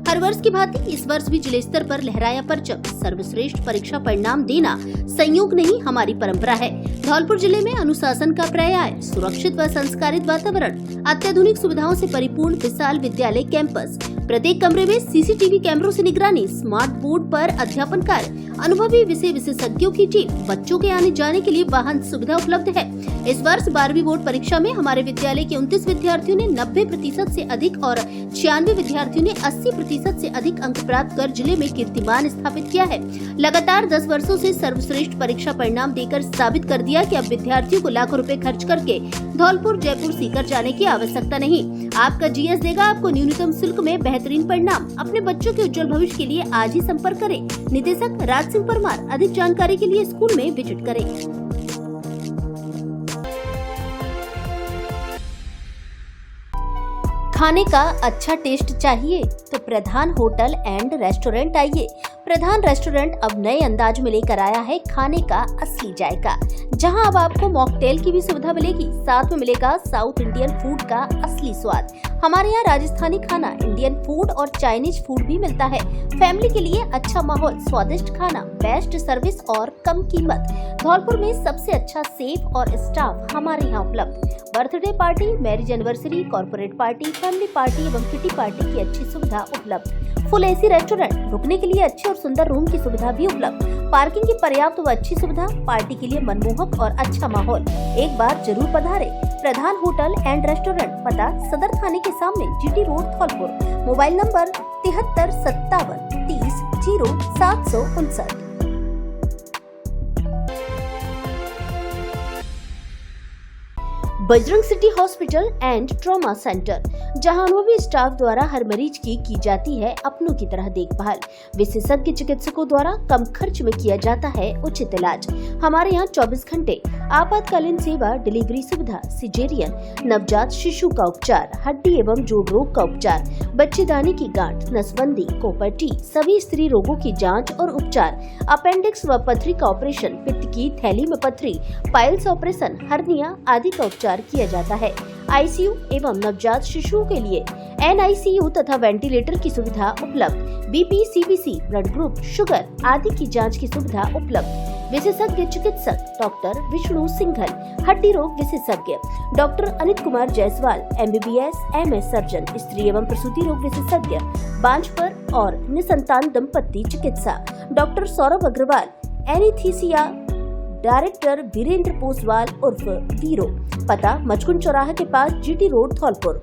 हर वर्ष की भांति इस वर्ष भी जिले स्तर पर लहराया परचम। सर्वश्रेष्ठ परीक्षा परिणाम देना संयोग नहीं, हमारी परंपरा है। धौलपुर जिले में अनुशासन का पर्याय, सुरक्षित व संस्कारित वातावरण, अत्याधुनिक सुविधाओं से परिपूर्ण विशाल विद्यालय कैंपस, प्रत्येक कमरे में सीसीटीवी कैमरों से निगरानी, स्मार्ट बोर्ड पर अध्यापन कार्य, अनुभवी विषय विशेषज्ञों की टीम, बच्चों के आने जाने के लिए वाहन सुविधा उपलब्ध है। इस वर्ष 12वीं बोर्ड परीक्षा में हमारे विद्यालय के 29 विद्यार्थियों ने 90% से अधिक और 96 विद्यार्थियों ने 80% से अधिक अंक प्राप्त कर जिले में कीर्तिमान स्थापित किया है। लगातार 10 वर्षों से सर्वश्रेष्ठ परीक्षा परिणाम देकर साबित कर दिया कि अब विद्यार्थियों को लाखों रुपए खर्च करके धौलपुर, जयपुर, सीकर जाने की आवश्यकता नहीं। आपका जीएस देगा आपको न्यूनतम शुल्क में बेहतरीन परिणाम। अपने बच्चों के उज्जवल भविष्य के लिए आज ही संपर्क करें। निदेशक राज सिंह परमार। अधिक जानकारी के लिए स्कूल में विजिट करें। खाने का अच्छा टेस्ट चाहिए तो प्रधान होटल एंड रेस्टोरेंट आइए। प्रधान रेस्टोरेंट अब नए अंदाज में लेकर आया है खाने का असली जायका, जहां अब आपको मॉकटेल की भी सुविधा मिलेगी। साथ में मिलेगा साउथ इंडियन फूड का असली स्वाद। हमारे यहाँ राजस्थानी खाना, इंडियन फूड और चाइनीज फूड भी मिलता है। फैमिली के लिए अच्छा माहौल, स्वादिष्ट खाना, बेस्ट सर्विस और कम कीमत। धौलपुर में सबसे अच्छा सेफ और स्टाफ हमारे यहाँ उपलब्ध। Birthday party, marriage anniversary, corporate party, family party एवं किटी पार्टी की अच्छी सुविधा उपलब्ध। फुल एसी रेस्टोरेंट, रुकने के लिए अच्छे और सुंदर रूम की सुविधा भी उपलब्ध। पार्किंग की पर्याप्त व अच्छी सुविधा, पार्टी के लिए मनमोहक और अच्छा माहौल। एक बार जरूर पधारे। प्रधान होटल एंड रेस्टोरेंट, पता सदर थाने के सामने, GT road, Dholpur. Mobile number 73 57 30 0 759। Bajrang city hospital and trauma centre, जहां अनुभवी स्टाफ द्वारा हर मरीज की जाती है अपनों की तरह देखभाल। विशेषज्ञ चिकित्सकों द्वारा कम खर्च में किया जाता है उचित इलाज। हमारे यहाँ 24 घंटे आपातकालीन सेवा, डिलीवरी सुविधा, सिजेरियन, नवजात शिशु का उपचार, हड्डी एवं जोड़ रोग का उपचार, बच्चेदानी की गांठ, नसबंदी, कोपर्टी, सभी स्त्री रोगों की जांच और उपचार, अपेंडिक्स व पथरी का ऑपरेशन, पित्त की थैली में पथरी, पाइल्स ऑपरेशन, हर्निया आदि का उपचार किया जाता है। आईसीयू एवं नवजात शिशुओं के लिए एनआईसीयू तथा वेंटिलेटर की सुविधा उपलब्ध। BP, CBC, blood group, sugar आदि की जांच की सुविधा उपलब्ध। विशेषज्ञ चिकित्सक डॉक्टर विष्णु सिंघल, हड्डी रोग विशेषज्ञ doctor Anit Kumar Jaiswal, MBBS MS surgeon, स्त्री एवं प्रसूति रोग विशेषज्ञ, बांझपर और निसंतान दंपत्ति चिकित्सा डॉक्टर सौरभ अग्रवाल, एनीस्थीसिया डायरेक्टर वीरेंद्र पोसवाल उर्फ वीरो, पता मचकुन चौराहा के पास GT रोड धौलपुर।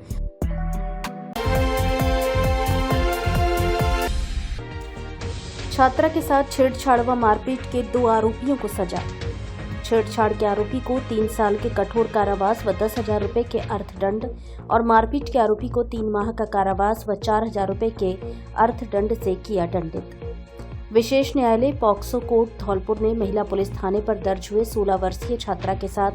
छात्रा के साथ छेड़छाड़ व मारपीट के 2 आरोपियों को सजा। छेड़छाड़ के आरोपी को 3 साल के कठोर कारावास व 10,000 रुपए के अर्थदंड और मारपीट के आरोपी को 3 माह का कारावास व 4,000 रुपए के अर्थदंड से किया दंडित। विशेष न्यायालय पॉक्सो कोर्ट धौलपुर ने महिला पुलिस थाने पर दर्ज हुए 16 वर्षीय छात्रा के साथ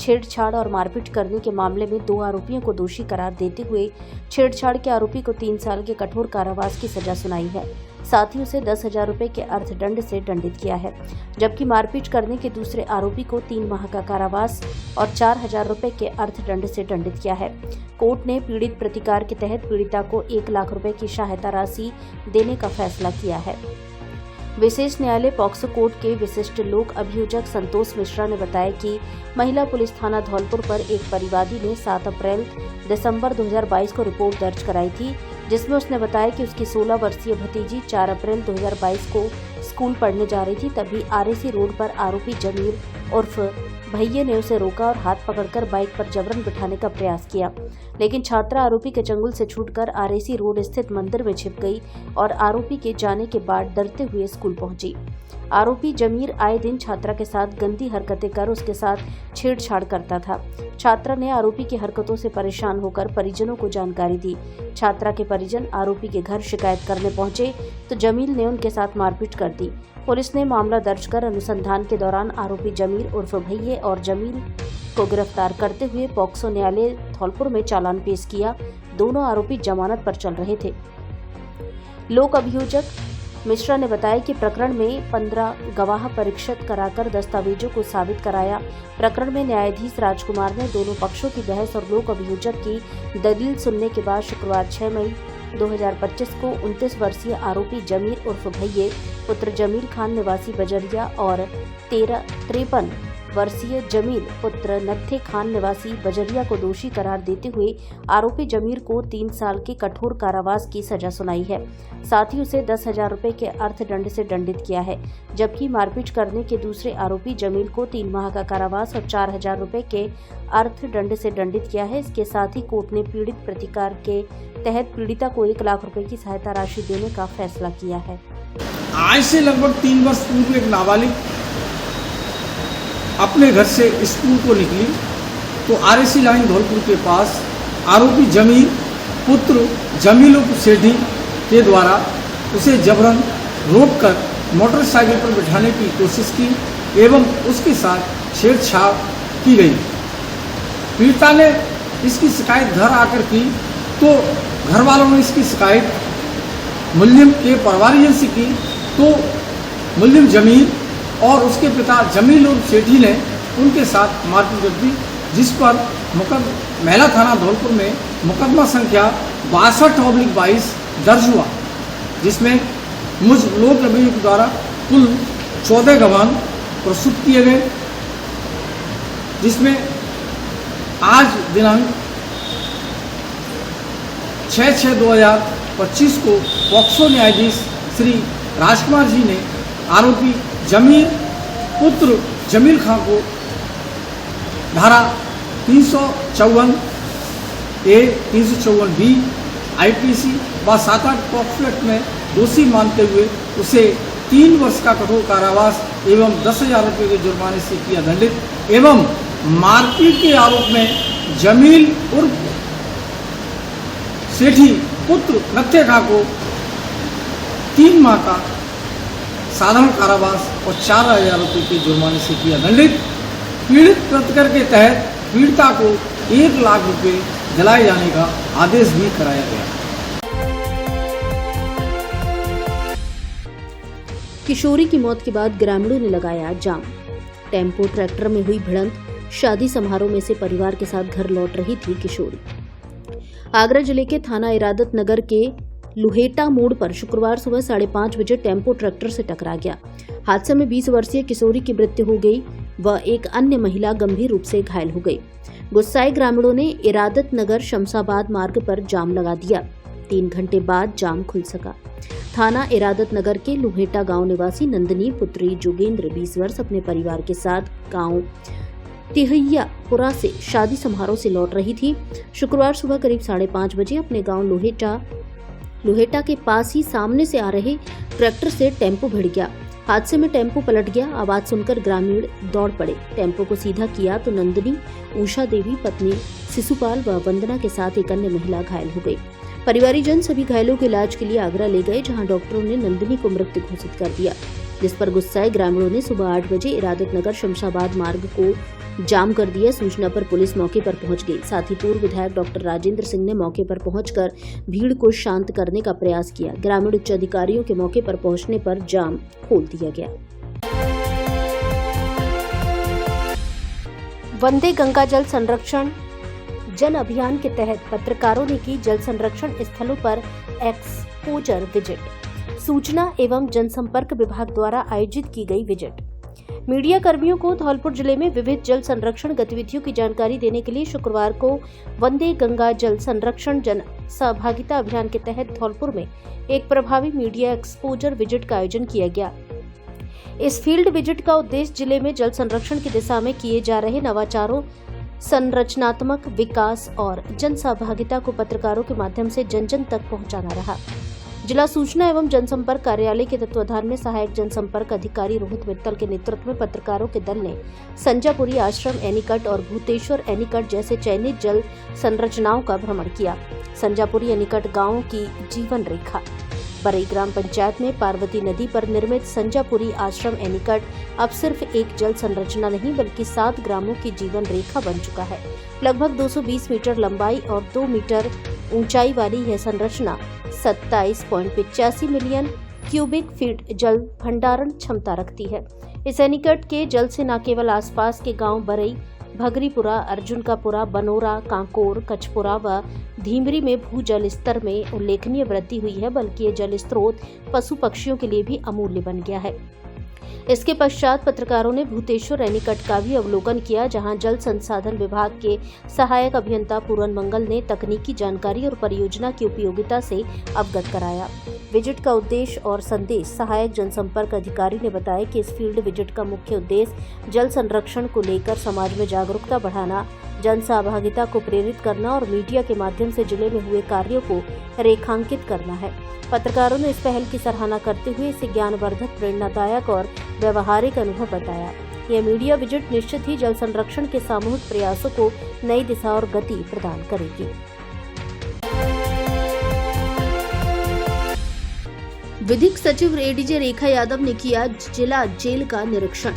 छेड़छाड़ और मारपीट करने के मामले में 2 आरोपियों को दोषी करार देते हुए छेड़छाड़ के आरोपी को 3 साल के कठोर कारावास की सजा सुनाई है। साथ ही उसे 10,000 रुपए के अर्थदंड से दंडित किया है, जबकि मारपीट करने के दूसरे आरोपी को 3 माह का कारावास और 4,000 रुपए के अर्थदंड से दंडित किया है। कोर्ट ने पीड़ित प्रतिकार के तहत पीड़िता को 1 लाख रुपए की सहायता राशि देने का फैसला किया है। विशेष न्यायालय पॉक्सो कोर्ट के विशिष्ट लोक अभियोजक संतोष मिश्रा ने बताया कि महिला पुलिस थाना धौलपुर पर एक परिवादी ने 7 अप्रैल दिसंबर 2022 को रिपोर्ट दर्ज कराई थी, जिसमें उसने बताया कि उसकी 16 वर्षीय भतीजी 4 अप्रैल 2022 को स्कूल पढ़ने जा रही थी। तभी RAC रोड पर आरोपी जमीर उर्फ भैये ने उसे रोका और हाथ पकड़कर बाइक पर जबरन बिठाने का प्रयास किया, लेकिन छात्रा आरोपी के चंगुल से छूटकर RAC रोड स्थित मंदिर में छिप गई और आरोपी के जाने के बाद डरते हुए स्कूल पहुंची। आरोपी जमीर आए दिन छात्रा के साथ गंदी हरकतें कर उसके साथ छेड़छाड़ करता था। छात्रा ने आरोपी की हरकतों से परेशान होकर परिजनों को जानकारी दी। छात्रा के परिजन आरोपी के घर शिकायत करने पहुंचे तो जमील ने उनके साथ मारपीट कर दी। पुलिस ने मामला दर्ज कर अनुसंधान के दौरान आरोपी जमीर उर्फ भैये और जमील को गिरफ्तार करते हुए पॉक्सो न्यायालय धौलपुर में चालान पेश किया। दोनों आरोपी जमानत पर चल रहे थे। लोक अभियोजक मिश्रा ने बताया कि प्रकरण में 15 गवाह परीक्षित कराकर दस्तावेजों को साबित कराया। प्रकरण में न्यायाधीश राजकुमार ने दोनों पक्षों की बहस और लोक अभियोजक की दलील सुनने के बाद शुक्रवार 6 मई 2025 को 29 वर्षीय आरोपी जमीर उर्फ भैये पुत्र जमील खान निवासी बजरिया और 53 वर्षीय जमील पुत्र नत्थे खान निवासी बजरिया को दोषी करार देते हुए आरोपी जमीर को 3 साल के कठोर कारावास की सजा सुनाई है। साथ ही उसे 10,000 रुपए के अर्थदंड से दंडित किया है, जबकि मारपीट करने के दूसरे आरोपी जमील को 3 माह का कारावास और 4,000 रुपए के अर्थदंड से दंडित किया है। इसके साथ ही कोर्ट ने पीड़ित प्रतिकार के तहत पीड़िता को 1 लाख रुपए की सहायता राशि देने का फैसला किया है। आज से लगभग 3 वर्ष पूर्व एक नाबालिग अपने घर से स्कूल को निकली तो RAC लाइन धौलपुर के पास आरोपी जमीर पुत्र जमील सेठी के द्वारा उसे जबरन रोककर मोटरसाइकिल पर बिठाने की कोशिश की एवं उसके साथ छेड़छाड़ की गई। पीड़िता ने इसकी शिकायत घर आकर की तो घर वालों ने इसकी शिकायत मुल्जिम के परिवारजन से की तो मुल्जिम जमीर और उसके पिता जमील और सेठी ने उनके साथ मारपीट कर दी, जिस पर महिला थाना धौलपुर में मुकदमा संख्या 62/22 दर्ज हुआ, जिसमें मुझ लोक अभियुक्त द्वारा कुल 14 गवाह प्रस्तुत किए गए, जिसमें आज दिनांक 6/6/2025 को पॉक्सो न्यायाधीश श्री राजकुमार जी ने आरोपी जमीर पुत्र जमील खान को धारा 354A 354B IPC व 7-8 पॉक्सो एक्ट में दोषी मानते हुए उसे 3 वर्ष का कठोर कारावास एवं 10,000 रुपये के जुर्माने से किया दंडित एवं मारपीट के आरोप में जमील उर्फ सेठी पुत्र नत्थे खान को 3 माह का साधारण कारावास और 4,000 रुपये के जुर्माने से किया दंडित। पीड़ित प्रतिकर के तहत पीड़िता को 1 लाख रुपये दिलाए जाने का आदेश भी कराया गया। किशोरी की मौत के बाद ग्रामीणों ने लगाया जाम। टेम्पो ट्रैक्टर में हुई भिड़ंत। शादी समारोह में से परिवार के साथ घर लौट रही थी किशोरी। आगरा जिले के थाना इरादत नगर के लुहेटा मोड़ पर शुक्रवार सुबह 5:30 बजे टेम्पो ट्रैक्टर से टकरा गया। हादसे में 20 वर्षीय किशोरी की मृत्यु हो गई व एक अन्य महिला गंभीर रूप से घायल हो गई। गुस्साए ग्रामीणों ने इरादत नगर शमशाबाद मार्ग पर जाम लगा दिया। 3 घंटे बाद जाम खुल सका। थाना इरादत नगर के लुहेटा गांव निवासी नंदिनी पुत्री जोगेंद्र 20 वर्ष अपने परिवार के साथ गांव तिहैयापुरा से शादी समारोह से लौट रही थी। शुक्रवार सुबह करीब 5:30 बजे अपने गांव लुहेटा के पास ही सामने से आ रहे ट्रैक्टर से टेम्पो भिड़ गया। हादसे में टेम्पो पलट गया। आवाज सुनकर ग्रामीण दौड़ पड़े। टेम्पो को सीधा किया तो नंदिनी, उषा देवी पत्नी शिशुपाल व वंदना के साथ एक अन्य महिला घायल हो गई। परिवारीजन सभी घायलों के इलाज के लिए आगरा ले गए, जहां डॉक्टरों ने नंदिनी को मृत घोषित कर दिया, जिस पर गुस्साए ग्रामीणों ने सुबह 8 बजे इरादत नगर शमशाबाद मार्ग को जाम कर दिया। सूचना पर पुलिस मौके पर पहुंच गई। साथ ही पूर्व विधायक डॉक्टर राजेंद्र सिंह ने मौके पर पहुंचकर भीड़ को शांत करने का प्रयास किया। ग्रामीण उच्च अधिकारियों के मौके पर पहुंचने पर जाम खोल दिया गया। वंदे गंगा जल संरक्षण जन अभियान के तहत पत्रकारों ने की जल संरक्षण स्थलों पर एक्सपोजर विजिट। सूचना एवं जनसंपर्क विभाग द्वारा आयोजित की गई विजिट। मीडिया कर्मियों को धौलपुर जिले में विविध जल संरक्षण गतिविधियों की जानकारी देने के लिए शुक्रवार को वंदे गंगा जल संरक्षण जन सहभागिता अभियान के तहत धौलपुर में एक प्रभावी मीडिया एक्सपोजर विजिट का आयोजन किया गया। इस फील्ड विजिट का उद्देश्य जिले में जल संरक्षण की दिशा में किए जा रहे नवाचारों, संरचनात्मक विकास और जन सहभागिता को पत्रकारों के माध्यम से जन जन तक पहुंचाना रहा। जिला सूचना एवं जनसंपर्क कार्यालय के तत्वाधान में सहायक जनसंपर्क अधिकारी रोहित मित्तल के नेतृत्व में पत्रकारों के दल ने संजापुरी आश्रम एनीकट और भूतेश्वर एनीकट जैसे चयनित जल संरचनाओं का भ्रमण किया। संजापुरी एनीकट गांव की जीवन रेखा। बरई ग्राम पंचायत में पार्वती नदी पर निर्मित संजापुरी आश्रम एनीकट अब सिर्फ एक जल संरचना नहीं बल्कि 7 ग्रामों की जीवन रेखा बन चुका है। लगभग 220 मीटर लंबाई और 2 मीटर ऊंचाई वाली यह संरचना 27.85 मिलियन क्यूबिक फीट जल भंडारण क्षमता रखती है। इस एनीकट के जल से न केवल आसपास के गांव बरई, भगरीपुरा, अर्जुनकापुरा, बनोरा, कांकोर, कचपुरा व धीमरी में भूजल स्तर में उल्लेखनीय वृद्धि हुई है, बल्कि ये जल स्रोत पशु पक्षियों के लिए भी अमूल्य बन गया है। इसके पश्चात पत्रकारों ने भूतेश्वर एनीकट का भी अवलोकन किया, जहां जल संसाधन विभाग के सहायक अभियंता पूरन मंगल ने तकनीकी जानकारी और परियोजना की उपयोगिता से अवगत कराया। विजिट का उद्देश्य और संदेश। सहायक जनसंपर्क अधिकारी ने बताया कि इस फील्ड विजिट का मुख्य उद्देश्य जल संरक्षण को लेकर समाज में जागरूकता बढ़ाना, जन सहभागिता को प्रेरित करना और मीडिया के माध्यम से जिले में हुए कार्यों को रेखांकित करना है। पत्रकारों ने इस पहल की सराहना करते हुए इसे ज्ञानवर्धक, प्रेरणादायक और व्यवहारिक अनुभव बताया। यह मीडिया विजिट निश्चित ही जल संरक्षण के सामूहिक प्रयासों को नई दिशा और गति प्रदान करेगी। विधिक सचिव एडीजे रेखा यादव ने किया जिला जेल का निरीक्षण।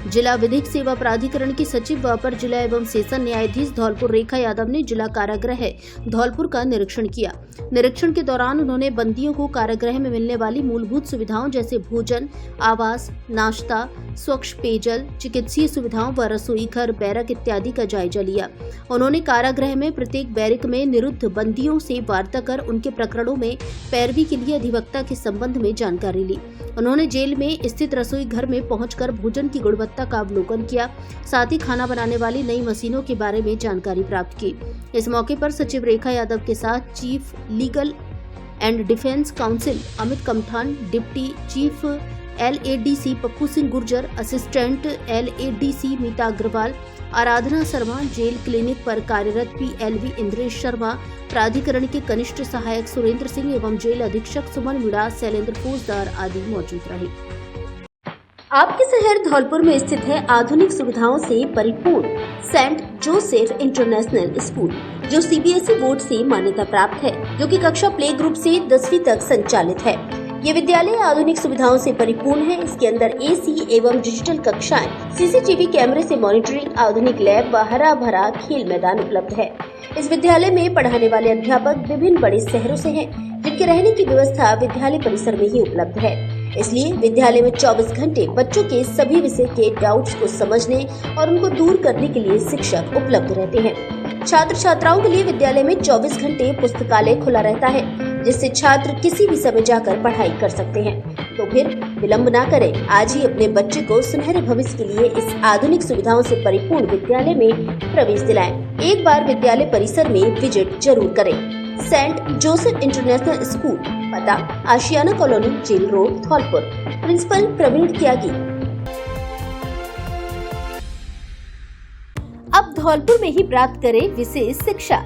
जिला विधिक सेवा प्राधिकरण की सचिव व अपर जिला एवं सेशन न्यायाधीश धौलपुर रेखा यादव ने जिला कारागृह धौलपुर का निरीक्षण किया। निरीक्षण के दौरान उन्होंने बंदियों को कारागृह में मिलने वाली मूलभूत सुविधाओं जैसे भोजन, आवास, नाश्ता, स्वच्छ पेयजल, चिकित्सीय सुविधाओं व रसोई घर, बैरक इत्यादि का जायजा लिया। उन्होंने कारागृह में प्रत्येक बैरक में निरुद्ध बंदियों से वार्ता कर उनके प्रकरणों में पैरवी के लिए अधिवक्ता के संबंध में जानकारी ली। उन्होंने जेल में स्थित रसोई घर में पहुंचकर भोजन की गुणवत्ता का अवलोकन किया, साथ ही खाना बनाने वाली नई मशीनों के बारे में जानकारी प्राप्त की। इस मौके पर सचिव रेखा यादव के साथ chief legal and defence counsel Amit Kamthan, deputy chief LADC Pappu Singh Gurjar, assistant LADC Meeta Agarwal, Aradhana Sharma, jail clinic पर कार्यरत PLV इंद्रेश शर्मा, प्राधिकरण के कनिष्ठ सहायक सुरेंद्र सिंह एवं जेल अधीक्षक सुमन मीणा, शैलेंद्र फौजदार आदि मौजूद रहे। आपके शहर धौलपुर में स्थित है आधुनिक सुविधाओं से परिपूर्ण सेंट जोसेफ इंटरनेशनल स्कूल, जो CBSE बोर्ड से मान्यता प्राप्त है, जो कि कक्षा प्ले ग्रुप से 10वीं तक संचालित है। ये विद्यालय आधुनिक सुविधाओं से परिपूर्ण है। इसके अंदर AC एवं डिजिटल कक्षाएं, CCTV कैमरे से मॉनिटरिंग, आधुनिक लैब व हरा भरा खेल मैदान उपलब्ध है। इस विद्यालय में पढ़ाने वाले अध्यापक विभिन्न बड़े शहरों से हैं, जिनके रहने की व्यवस्था विद्यालय परिसर में ही उपलब्ध है। इसलिए विद्यालय में 24 घंटे बच्चों के सभी विषय के डाउट्स को समझने और उनको दूर करने के लिए शिक्षक उपलब्ध रहते हैं। छात्र छात्राओं के लिए विद्यालय में 24 घंटे पुस्तकालय खुला रहता है। जिससे छात्र किसी भी समय जाकर पढ़ाई कर सकते हैं। तो फिर विलंब ना करें, आज ही अपने बच्चे को सुनहरे भविष्य के लिए इस आधुनिक सुविधाओं से परिपूर्ण विद्यालय में प्रवेश दिलाएं। एक बार विद्यालय परिसर में विजिट जरूर करें। सेंट जोसेफ इंटरनेशनल स्कूल, पता Ashiana colony, jail road, Dholpur. Principal Praveen Tyagi. अब धौलपुर में ही प्राप्त करें विशेष शिक्षा।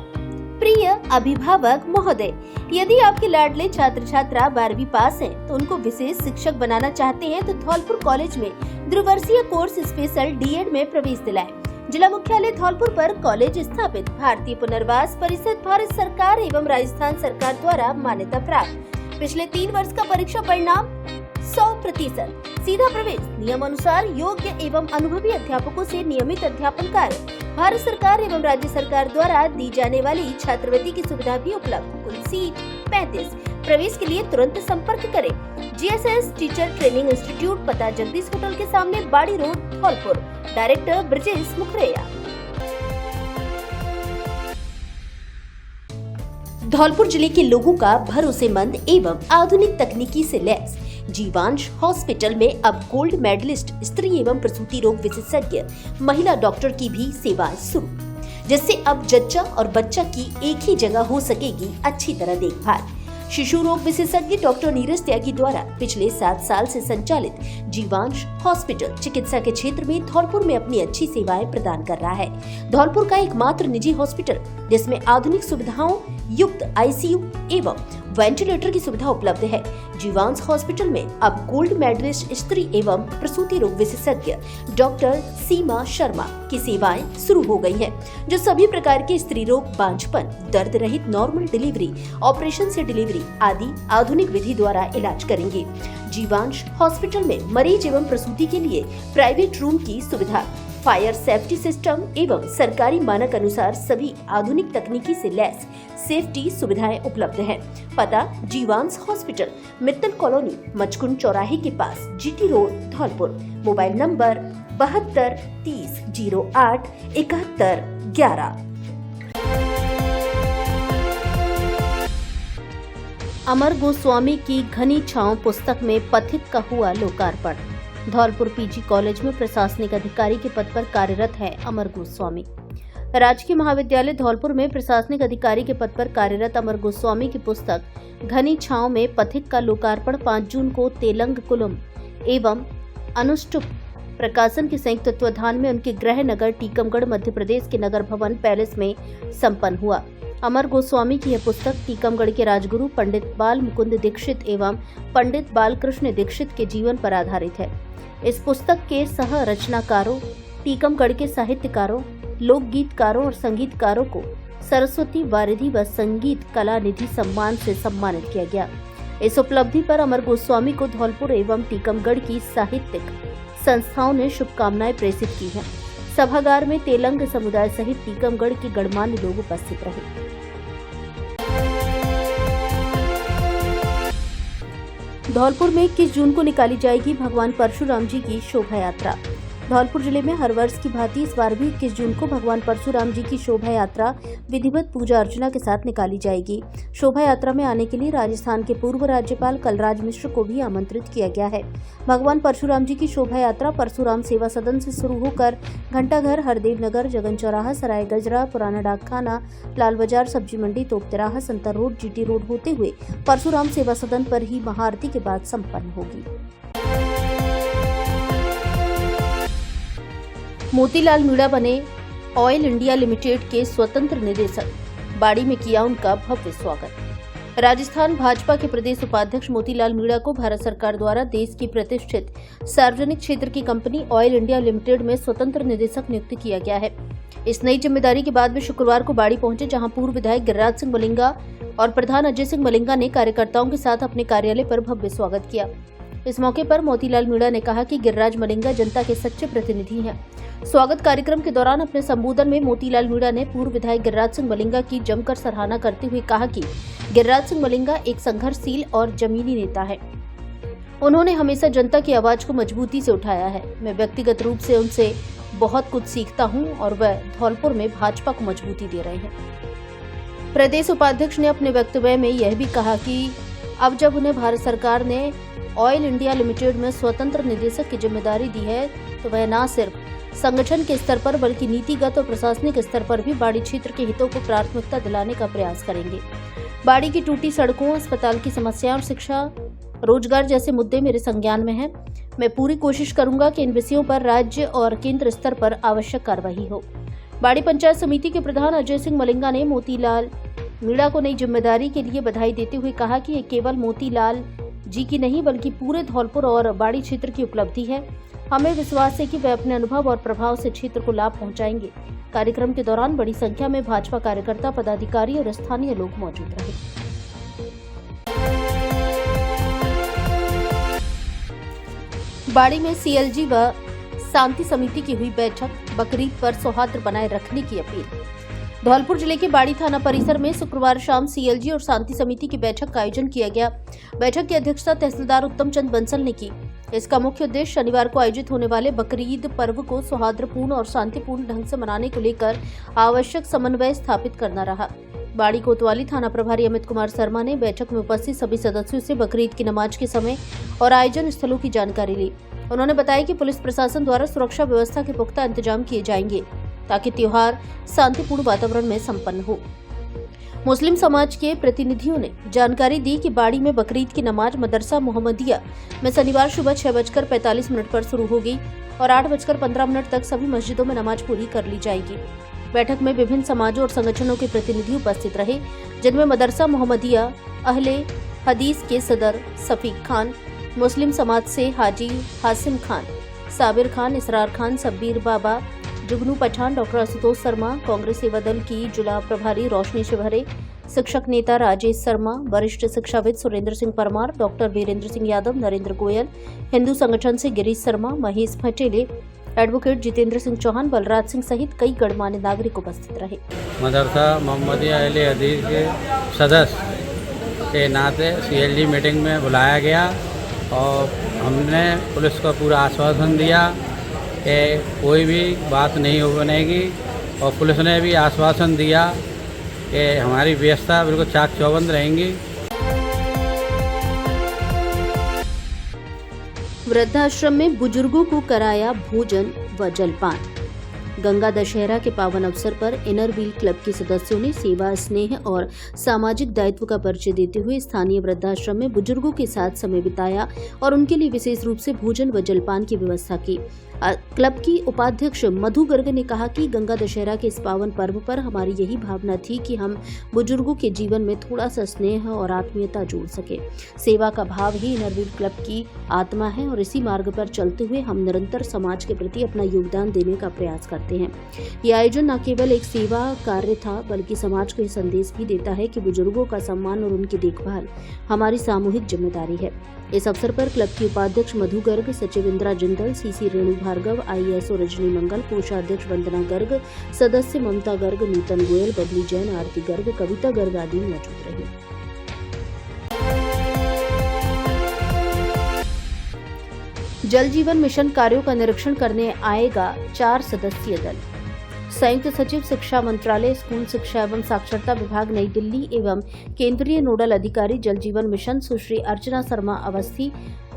प्रिय अभिभावक महोदय, यदि आपके लाडले छात्र छात्रा 12वीं पास हैं, तो उनको विशेष शिक्षक बनाना चाहते हैं तो धौलपुर कॉलेज में द्विवर्षीय कोर्स स्पेशल डीएड में प्रवेश दिलाएं। जिला मुख्यालय धौलपुर पर कॉलेज स्थापित। भारतीय पुनर्वास परिषद, भारत सरकार एवं राजस्थान सरकार द्वारा मान्यता प्राप्त। पिछले 3 वर्ष का परीक्षा परिणाम 100%। सीधा प्रवेश, नियम अनुसार योग्य एवं अनुभवी अध्यापकों से नियमित अध्यापन कार्य। भारत सरकार एवं राज्य सरकार द्वारा दी जाने वाली छात्रवृत्ति की सुविधा भी उपलब्ध। कुल सीट 35। प्रवेश के लिए तुरंत संपर्क करें। जीएसएस टीचर ट्रेनिंग इंस्टीट्यूट, पता जगदीश होटल के सामने, बाड़ी रोड, धौलपुर। डायरेक्टर ब्रजेश मुखरेया। धौलपुर जिले के लोगों का भरोसेमंद एवं आधुनिक तकनीकी से लैस जीवांश हॉस्पिटल में अब गोल्ड मेडलिस्ट स्त्री एवं प्रसूति रोग विशेषज्ञ महिला डॉक्टर की भी सेवाएं शुरू, जिससे अब जच्चा और बच्चा की एक ही जगह हो सकेगी अच्छी तरह देखभाल। शिशु रोग विशेषज्ञ डॉक्टर नीरज त्यागी द्वारा पिछले 7 साल से संचालित जीवांश हॉस्पिटल चिकित्सा के क्षेत्र में धौलपुर में अपनी अच्छी सेवाएं प्रदान कर रहा है। धौलपुर का एकमात्र निजी हॉस्पिटल जिसमें आधुनिक सुविधाओं युक्त आईसीयू एवं वेंटिलेटर की सुविधा उपलब्ध है। जीवांश हॉस्पिटल में अब गोल्ड मेडलिस्ट स्त्री एवं प्रसूति रोग विशेषज्ञ डॉक्टर सीमा शर्मा की सेवाएं शुरू हो गई हैं, जो सभी प्रकार के स्त्री रोग, बांझपन, दर्द रहित नॉर्मल डिलीवरी, ऑपरेशन से डिलीवरी आदि आधुनिक विधि द्वारा इलाज करेंगे। जीवांश हॉस्पिटल में मरीज एवं प्रसूति के लिए प्राइवेट रूम की सुविधा, फायर सेफ्टी सिस्टम एवं सरकारी मानक अनुसार सभी आधुनिक तकनीकी से लैस सेफ्टी सुविधाएं उपलब्ध हैं। पता जीवांश हॉस्पिटल, मित्तल कॉलोनी, मचकुंड चौराहे के पास, GT road, Dholpur. Mobile number 72 30 08 71 11। Amar Goswami की घनी छांव पुस्तक में पथिक का हुआ लोकार्पण। धौलपुर पीजी कॉलेज में प्रशासनिक अधिकारी के पद पर कार्यरत है अमर गोस्वामी। राजकीय महाविद्यालय धौलपुर में प्रशासनिक अधिकारी के पद पर कार्यरत अमर गोस्वामी की पुस्तक घनी छांव में पथिक का लोकार्पण 5 जून को तेलंग कुलम एवं अनुष्टुप प्रकाशन के संयुक्त तत्वाधान में उनके गृह नगर टीकमगढ़ मध्य प्रदेश के नगर भवन पैलेस में संपन्न हुआ। अमर गोस्वामी की यह पुस्तक टीकमगढ़ के राजगुरु पंडित बाल मुकुंद दीक्षित एवं पंडित बालकृष्ण दीक्षित के जीवन पर आधारित है। इस पुस्तक के सह रचनाकारों, टीकमगढ़ के साहित्यकारों, लोक गीतकारों और संगीतकारों को सरस्वती वारिधि व संगीत कला निधि सम्मान से सम्मानित किया गया। इस उपलब्धि पर अमर गोस्वामी को धौलपुर एवं टीकमगढ़ की साहित्यिक संस्थाओं ने शुभकामनाएं प्रेषित की हैं। सभागार में तेलंग समुदाय सहित टीकमगढ़ के गणमान्य लोग उपस्थित रहे। धौलपुर में 21 जून को निकाली जाएगी भगवान परशुराम जी की शोभा यात्रा। धौलपुर जिले में हर वर्ष की भांति इस बार भी 21 जून को भगवान परशुराम जी की शोभा यात्रा विधिवत पूजा अर्चना के साथ निकाली जाएगी। शोभा यात्रा में आने के लिए राजस्थान के पूर्व राज्यपाल कलराज मिश्र को भी आमंत्रित किया गया है। भगवान परशुराम जी की शोभा यात्रा परशुराम सेवा सदन से शुरू होकर घंटाघर, हरदेव नगर, जगन चौराहा, सराय गजरा, पुराना डाकखाना, लाल बाजार, सब्जी मंडी, तोप तिराहा, संतर रोड, जीटी रोड होते हुए परशुराम सेवा सदन पर ही महाआरती के बाद संपन्न होगी। मोतीलाल मीणा बने ऑयल इंडिया लिमिटेड के स्वतंत्र निदेशक, बाड़ी में किया उनका भव्य स्वागत। राजस्थान भाजपा के प्रदेश उपाध्यक्ष मोतीलाल मीणा को भारत सरकार द्वारा देश की प्रतिष्ठित सार्वजनिक क्षेत्र की कंपनी ऑयल इंडिया लिमिटेड में स्वतंत्र निदेशक नियुक्त किया गया है। इस नई जिम्मेदारी के बाद वे शुक्रवार को बाड़ी पहुंचे, जहां पूर्व विधायक गिरिराज सिंह मलिंगा और प्रधान अजय सिंह मलिंगा ने कार्यकर्ताओं के साथ अपने कार्यालय पर भव्य स्वागत किया। इस मौके पर मोतीलाल मीणा ने कहा कि गिरिराज मलिंगा जनता के सच्चे प्रतिनिधि हैं। स्वागत कार्यक्रम के दौरान अपने संबोधन में मोतीलाल मीणा ने पूर्व विधायक गिरिराज सिंह मलिंगा की जमकर सराहना करते हुए कहा कि गिरिराज सिंह मलिंगा एक संघर्षशील और जमीनी नेता है। उन्होंने हमेशा जनता की आवाज को मजबूती से उठाया है। मैं व्यक्तिगत रूप से उनसे बहुत कुछ सीखता हूं और वह धौलपुर में भाजपा को मजबूती दे रहे हैं। प्रदेश उपाध्यक्ष ने अपने वक्तव्य में यह भी कहा कि अब जब उन्हें भारत सरकार ने ऑयल इंडिया लिमिटेड में स्वतंत्र निदेशक की जिम्मेदारी दी है तो वह न सिर्फ संगठन के स्तर पर बल्कि नीतिगत और प्रशासनिक स्तर पर भी बाड़ी क्षेत्र के हितों को प्राथमिकता दिलाने का प्रयास करेंगे। बाड़ी की टूटी सड़कों, अस्पताल की समस्या और शिक्षा, रोजगार जैसे मुद्दे मेरे संज्ञान में हैं। मैं पूरी कोशिश करूंगा कि इन विषयों पर राज्य और केंद्र स्तर पर आवश्यक कार्रवाई हो। बाड़ी पंचायत समिति के प्रधान अजय सिंह मलिंगा ने मोतीलाल मीणा को नई जिम्मेदारी के लिए बधाई देते हुए कहा कि ये केवल मोतीलाल जी की नहीं बल्कि पूरे धौलपुर और बाड़ी क्षेत्र की उपलब्धि है। हमें विश्वास है कि वे अपने अनुभव और प्रभाव से क्षेत्र को लाभ पहुंचाएंगे। कार्यक्रम के दौरान बड़ी संख्या में भाजपा कार्यकर्ता, पदाधिकारी और स्थानीय लोग मौजूद रहे। बाड़ी में सीएलजी व शांति समिति की हुई बैठक, बकरीद पर सौहार्द बनाए रखने की अपील। धौलपुर जिले के बाड़ी थाना परिसर में शुक्रवार शाम सीएलजी और शांति समिति की बैठक का आयोजन किया गया। बैठक की अध्यक्षता तहसीलदार उत्तम चंद बंसल ने की। इसका मुख्य उद्देश्य शनिवार को आयोजित होने वाले बकरीद पर्व को सौहार्दपूर्ण और शांतिपूर्ण ढंग से मनाने को लेकर आवश्यक समन्वय स्थापित करना रहा। बाड़ी कोतवाली थाना प्रभारी अमित कुमार शर्मा ने बैठक में उपस्थित सभी सदस्यों से बकरीद की नमाज के समय और आयोजन स्थलों की जानकारी ली। उन्होंने बताया कि पुलिस प्रशासन द्वारा सुरक्षा व्यवस्था के पुख्ता इंतजाम किए जाएंगे ताकि त्योहार शांतिपूर्ण वातावरण में संपन्न हो। मुस्लिम समाज के प्रतिनिधियों ने जानकारी दी कि बाड़ी में बकरीद की नमाज मदरसा मोहम्मदिया में शनिवार सुबह 6:45 पर शुरू होगी और 8:15 तक सभी मस्जिदों में नमाज पूरी कर ली जाएगी। बैठक में विभिन्न समाजों और संगठनों के प्रतिनिधि उपस्थित रहे, जिनमें मदरसा मोहम्मदिया अहले हदीस के सदर सफीक खान, मुस्लिम समाज से हाजी हासिम खान, साबिर खान, इसरार खान, सब्बीर बाबा, जुगनू पठान, डॉक्टर आशुतोष शर्मा, कांग्रेस सेवा दल की जिला प्रभारी रोशनी शिवहरे, शिक्षक नेता राजेश शर्मा, वरिष्ठ शिक्षाविद सुरेंद्र सिंह परमार, डॉक्टर वीरेंद्र सिंह यादव, नरेंद्र गोयल, हिंदू संगठन से गिरीश शर्मा, महेश फटेले, एडवोकेट जितेंद्र सिंह चौहान, बलराज सिंह सहित कई गणमान्य नागरिक उपस्थित रहे। मदरसा मोहम्मदिया अहले हदीस के सदस्य के नाते सीएलजी मीटिंग में बुलाया गया और हमने पुलिस को पूरा आश्वासन दिया कि कोई भी बात नहीं हो बनेगी और पुलिस ने भी आश्वासन दिया कि हमारी व्यवस्था बिल्कुल चाक चौबंद रहेंगी। वृद्धाश्रम में बुजुर्गों को कराया भोजन व जलपान। गंगा दशहरा के पावन अवसर पर इनर व्हील क्लब के सदस्यों ने सेवा, स्नेह और सामाजिक दायित्व का परिचय देते हुए स्थानीय वृद्धाश्रम में बुजुर्गों के साथ समय बिताया और उनके लिए विशेष रूप से भोजन व जलपान की व्यवस्था की। क्लब की उपाध्यक्ष मधु गर्ग ने कहा कि गंगा दशहरा के इस पावन पर्व पर हमारी यही भावना थी कि हम बुजुर्गों के जीवन में थोड़ा सा स्नेह और आत्मीयता जोड़ सके। सेवा का भाव ही इनर व्हील क्लब की आत्मा है और इसी मार्ग पर चलते हुए हम निरंतर समाज के प्रति अपना योगदान देने का प्रयास करते हैं। ये आयोजन न केवल एक सेवा कार्य था बल्कि समाज को यह संदेश भी देता है कि बुजुर्गों का सम्मान और उनकी देखभाल हमारी सामूहिक जिम्मेदारी है। इस अवसर पर क्लब की उपाध्यक्ष मधु गर्ग, सचिव इंदिरा जिंदल, सीसी रेणु भार्गव, आईएसओ रजनी मंगल, कोषाध्यक्ष वंदना गर्ग, सदस्य ममता गर्ग, नूतन गोयल, बबली जैन, आरती गर्ग, कविता गर्ग आदि मौजूद रहे। जल जीवन मिशन कार्यों का निरीक्षण करने आएगा 4 सदस्यीय दल। संयुक्त सचिव शिक्षा मंत्रालय, स्कूल शिक्षा एवं साक्षरता विभाग नई दिल्ली एवं केंद्रीय नोडल अधिकारी जल जीवन मिशन सुश्री अर्चना शर्मा अवस्थी,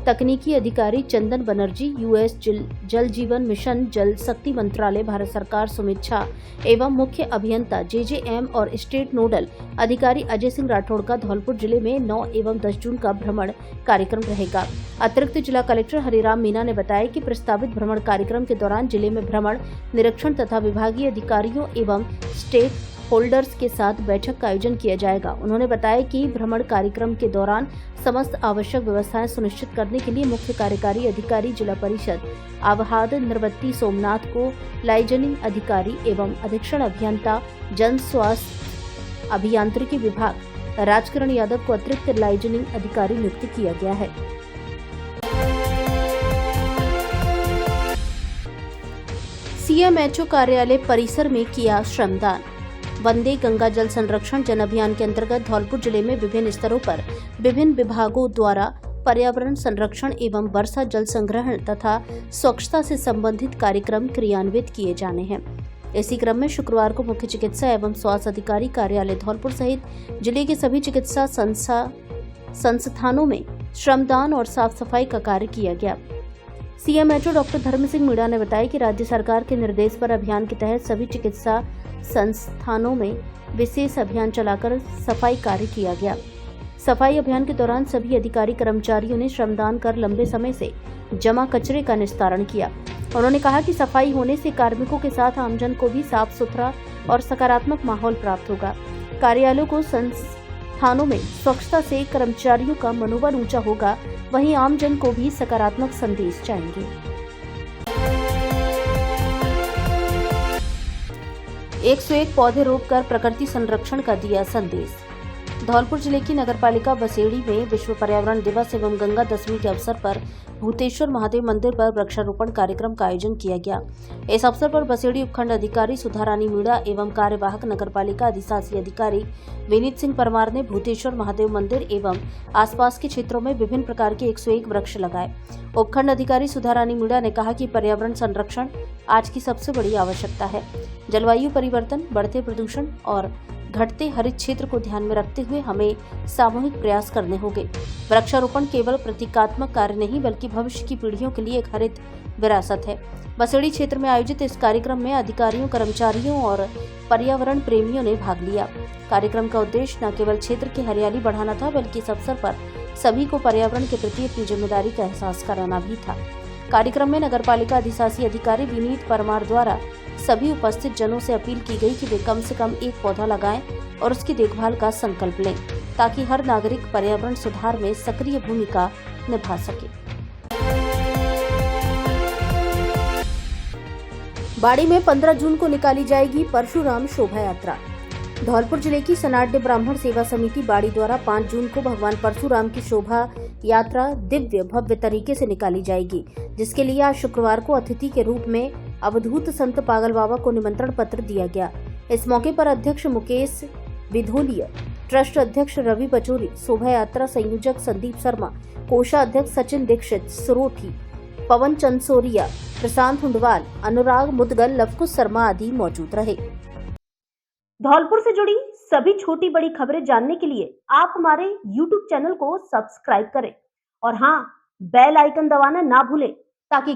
तकनीकी अधिकारी चंदन बनर्जी, यूएस जल जीवन मिशन जल शक्ति मंत्रालय भारत सरकार सुमित झा एवं मुख्य अभियंता जेजेएम और स्टेट नोडल अधिकारी अजय सिंह राठौड़ का धौलपुर जिले में 9 एवं 10 जून का भ्रमण कार्यक्रम रहेगा। अतिरिक्त जिला कलेक्टर हरिराम मीना ने बताया कि प्रस्तावित भ्रमण कार्यक्रम के दौरान जिले में भ्रमण, निरीक्षण तथा विभागीय अधिकारियों एवं स्टेक होल्डर्स के साथ बैठक का आयोजन किया जाएगा। उन्होंने बताया कि भ्रमण कार्यक्रम के दौरान समस्त आवश्यक व्यवस्थाएं सुनिश्चित करने के लिए मुख्य कार्यकारी अधिकारी जिला परिषद आवहाद निर्वत्ती सोमनाथ को लाइजनिंग अधिकारी एवं अधीक्षण अभियंता जन स्वास्थ्य अभियांत्रिकी विभाग राजकिरण यादव को अतिरिक्त लाइजनिंग अधिकारी नियुक्त किया गया है। सीएमएचओ कार्यालय परिसर में किया श्रमदान। वंदे गंगा जल संरक्षण जन अभियान के अंतर्गत धौलपुर जिले में विभिन्न स्तरों पर विभिन्न विभागों द्वारा पर्यावरण संरक्षण एवं वर्षा जल संग्रहण तथा स्वच्छता से संबंधित कार्यक्रम क्रियान्वित किए जाने हैं। इसी क्रम में शुक्रवार को मुख्य चिकित्सा एवं स्वास्थ्य अधिकारी कार्यालय धौलपुर सहित जिले के सभी चिकित्सा संस्थानों में श्रमदान और साफ सफाई का कार्य किया गया। सीएमएचओ डॉक्टर धर्म सिंह मीणा ने बताया कि राज्य सरकार के निर्देश पर अभियान के तहत सभी चिकित्सा संस्थानों में विशेष अभियान चलाकर सफाई कार्य किया गया। सफाई अभियान के दौरान सभी अधिकारी कर्मचारियों ने श्रमदान कर लंबे समय से जमा कचरे का निस्तारण किया। उन्होंने कहा कि सफाई होने से कार्मिकों के साथ आमजन को भी साफ सुथरा और सकारात्मक माहौल प्राप्त होगा। कार्यालयों को संस्थानों में स्वच्छता से कर्मचारियों का मनोबल ऊंचा होगा, वहीं आमजन को भी सकारात्मक संदेश जाएंगे। 101 पौधे रोपकर प्रकृति संरक्षण का दिया संदेश। धौलपुर जिले की नगरपालिका बसेड़ी में विश्व पर्यावरण दिवस एवं गंगा दशमी के अवसर पर भूतेश्वर महादेव मंदिर पर वृक्षारोपण कार्यक्रम का आयोजन किया गया। इस अवसर पर बसेड़ी उपखंड अधिकारी सुधारानी मीणा एवं कार्यवाहक नगरपालिका अधिशासी अधिकारी विनीत सिंह परमार ने भूतेश्वर महादेव मंदिर एवं आसपास के क्षेत्रों में विभिन्न प्रकार के 101 वृक्ष लगाए। उपखंड अधिकारी सुधारानी मीणा ने कहा कि पर्यावरण संरक्षण आज की सबसे बड़ी आवश्यकता है। जलवायु परिवर्तन, बढ़ते प्रदूषण और घटते हरित क्षेत्र को ध्यान में रखते हुए हमें सामूहिक प्रयास करने होंगे। वृक्षारोपण केवल प्रतीकात्मक कार्य नहीं बल्कि भविष्य की पीढ़ियों के लिए एक हरित विरासत है। बसेड़ी क्षेत्र में आयोजित इस कार्यक्रम में अधिकारियों, कर्मचारियों और पर्यावरण प्रेमियों ने भाग लिया। कार्यक्रम का उद्देश्य न केवल क्षेत्र की हरियाली बढ़ाना था बल्कि इस अवसर पर सभी को पर्यावरण के प्रति अपनी जिम्मेदारी का एहसास कराना भी था। कार्यक्रम में नगरपालिका अधिशासी अधिकारी विनीत परमार द्वारा सभी उपस्थित जनों से अपील की गई कि वे कम से कम एक पौधा लगाएं और उसकी देखभाल का संकल्प लें ताकि हर नागरिक पर्यावरण सुधार में सक्रिय भूमिका निभा सके। बाड़ी में 15 जून को निकाली जाएगी परशुराम शोभा यात्रा। धौलपुर जिले की सनाड्य ब्राह्मण सेवा समिति बाड़ी द्वारा 5 जून को भगवान परशुराम की शोभा यात्रा दिव्य भव्य तरीके से निकाली जाएगी, जिसके लिए आज शुक्रवार को अतिथि के रूप में अवधूत संत पागल बाबा को निमंत्रण पत्र दिया गया। इस मौके पर अध्यक्ष मुकेश विधोलिया, ट्रस्ट अध्यक्ष रवि पचोरी, शोभा यात्रा संयोजक संदीप शर्मा, कोषाध्यक्ष सचिन दीक्षित सुरोठी, पवन चंदसोरिया, प्रशांत हुंडवाल, अनुराग मुदगल, लवकुश शर्मा आदि मौजूद रहे। धौलपुर से जुड़ी सभी छोटी बड़ी खबरें जानने के लिए आप हमारे YouTube चैनल को सब्सक्राइब करें और हाँ, बेल आइकन दबाना ना भूलें